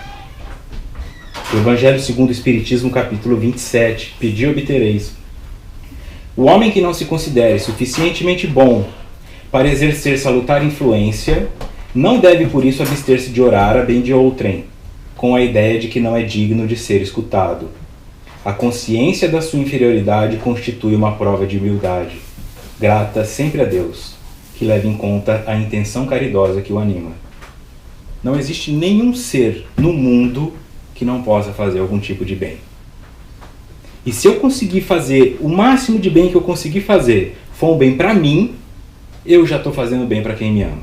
O Evangelho segundo o Espiritismo, capítulo 27, pedi e obtereis. O homem que não se considere suficientemente bom para exercer salutar influência, não deve por isso abster-se de orar a bem de outrem, com a ideia de que não é digno de ser escutado. A consciência da sua inferioridade constitui uma prova de humildade, grata sempre a Deus, que leva em conta a intenção caridosa que o anima. Não existe nenhum ser no mundo que não possa fazer algum tipo de bem. E se eu conseguir fazer o máximo de bem que eu conseguir fazer, for um bem para mim, eu já estou fazendo bem para quem me ama.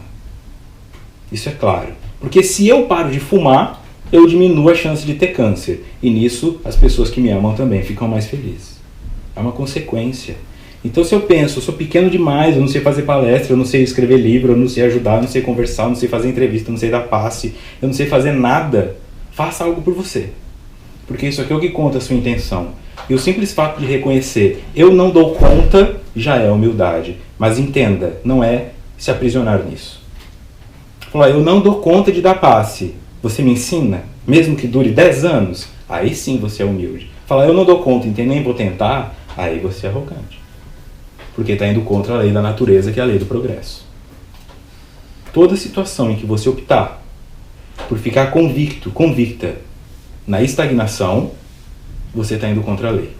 Isso é claro. Porque se eu paro de fumar, eu diminuo a chance de ter câncer. E nisso, as pessoas que me amam também ficam mais felizes. É uma consequência. Então, se eu penso, eu sou pequeno demais, eu não sei fazer palestra, eu não sei escrever livro, eu não sei ajudar, eu não sei conversar, eu não sei fazer entrevista, eu não sei dar passe, eu não sei fazer nada, faça algo por você. Porque isso aqui é o que conta a sua intenção. E o simples fato de reconhecer, eu não dou conta, já é humildade. Mas entenda, não é se aprisionar nisso. Falar, eu não dou conta de dar passe. Você me ensina? Mesmo que dure 10 anos? Aí sim você é humilde. Falar, eu não dou conta, então nem vou tentar? Aí você é arrogante. Porque está indo contra a lei da natureza, que é a lei do progresso. Toda situação em que você optar por ficar convicta na estagnação, você está indo contra a lei.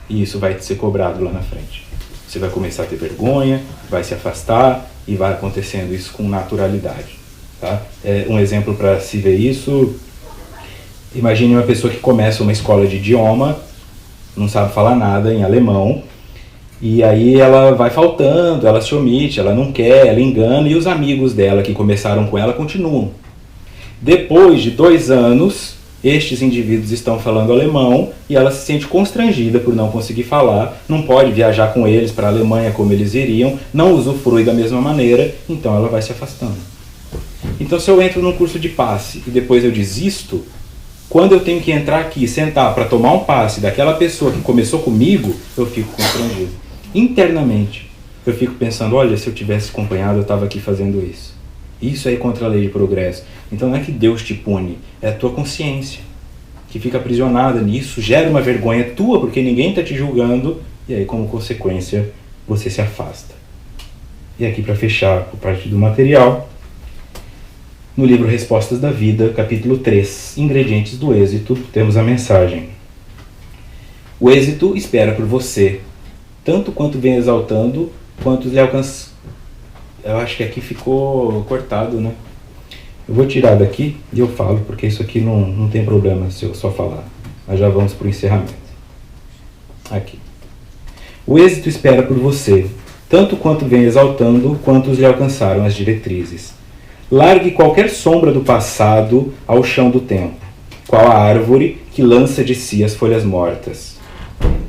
E isso vai ser cobrado lá na frente. Você vai começar a ter vergonha, vai se afastar e vai acontecendo isso com naturalidade. Tá? Um exemplo para se ver isso, imagine uma pessoa que começa uma escola de idioma, não sabe falar nada em alemão, e aí ela vai faltando, ela se omite, ela não quer, ela engana, e os amigos dela que começaram com ela continuam. Depois de 2 anos, estes indivíduos estão falando alemão e ela se sente constrangida por não conseguir falar, não pode viajar com eles para a Alemanha como eles iriam, não usufrui da mesma maneira, então ela vai se afastando. Então, se eu entro num curso de passe e depois eu desisto, quando eu tenho que entrar aqui e sentar para tomar um passe daquela pessoa que começou comigo, eu fico constrangido. Internamente, eu fico pensando, olha, se eu tivesse acompanhado, eu estava aqui fazendo isso. Isso aí é contra a lei de progresso. Então não é que Deus te pune, é a tua consciência que fica aprisionada nisso, gera uma vergonha tua porque ninguém está te julgando e aí como consequência você se afasta. E aqui para fechar a parte do material, No livro Respostas da Vida, capítulo 3, Ingredientes do Êxito, temos a mensagem. O êxito espera por você, tanto quanto vem exaltando, quanto lhe alcança. Eu acho que aqui ficou cortado, né? Eu vou tirar daqui e eu falo, porque isso aqui não tem problema se eu só falar. Mas já vamos para o encerramento. Aqui. O êxito espera por você, tanto quanto vem exaltando, quantos lhe alcançaram as diretrizes. Largue qualquer sombra do passado ao chão do tempo, qual a árvore que lança de si as folhas mortas.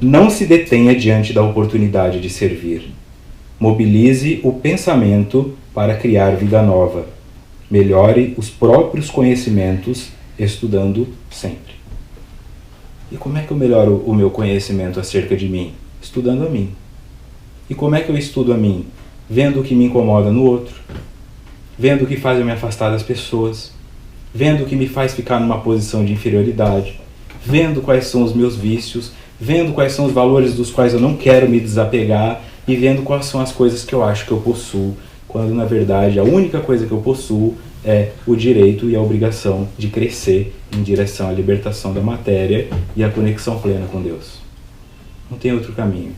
Não se detenha diante da oportunidade de servir. Mobilize o pensamento para criar vida nova. Melhore os próprios conhecimentos, estudando sempre. E como é que eu melhoro o meu conhecimento acerca de mim? Estudando a mim. E como é que eu estudo a mim? Vendo o que me incomoda no outro. Vendo o que faz eu me afastar das pessoas. Vendo o que me faz ficar numa posição de inferioridade. Vendo quais são os meus vícios. Vendo quais são os valores dos quais eu não quero me desapegar. E vendo quais são as coisas que eu acho que eu possuo. Quando, na verdade, a única coisa que eu possuo é o direito e a obrigação de crescer em direção à libertação da matéria e à conexão plena com Deus. Não tem outro caminho.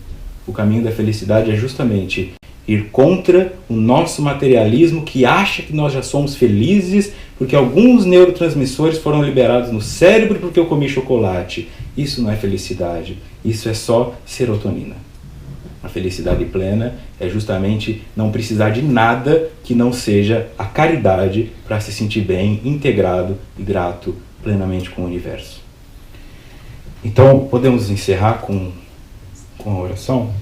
O caminho da felicidade é justamente ir contra o nosso materialismo que acha que nós já somos felizes porque alguns neurotransmissores foram liberados no cérebro porque eu comi chocolate. Isso não é felicidade. Isso é só serotonina. A felicidade plena é justamente não precisar de nada que não seja a caridade para se sentir bem, integrado e grato plenamente com o universo. Então, podemos encerrar com a oração?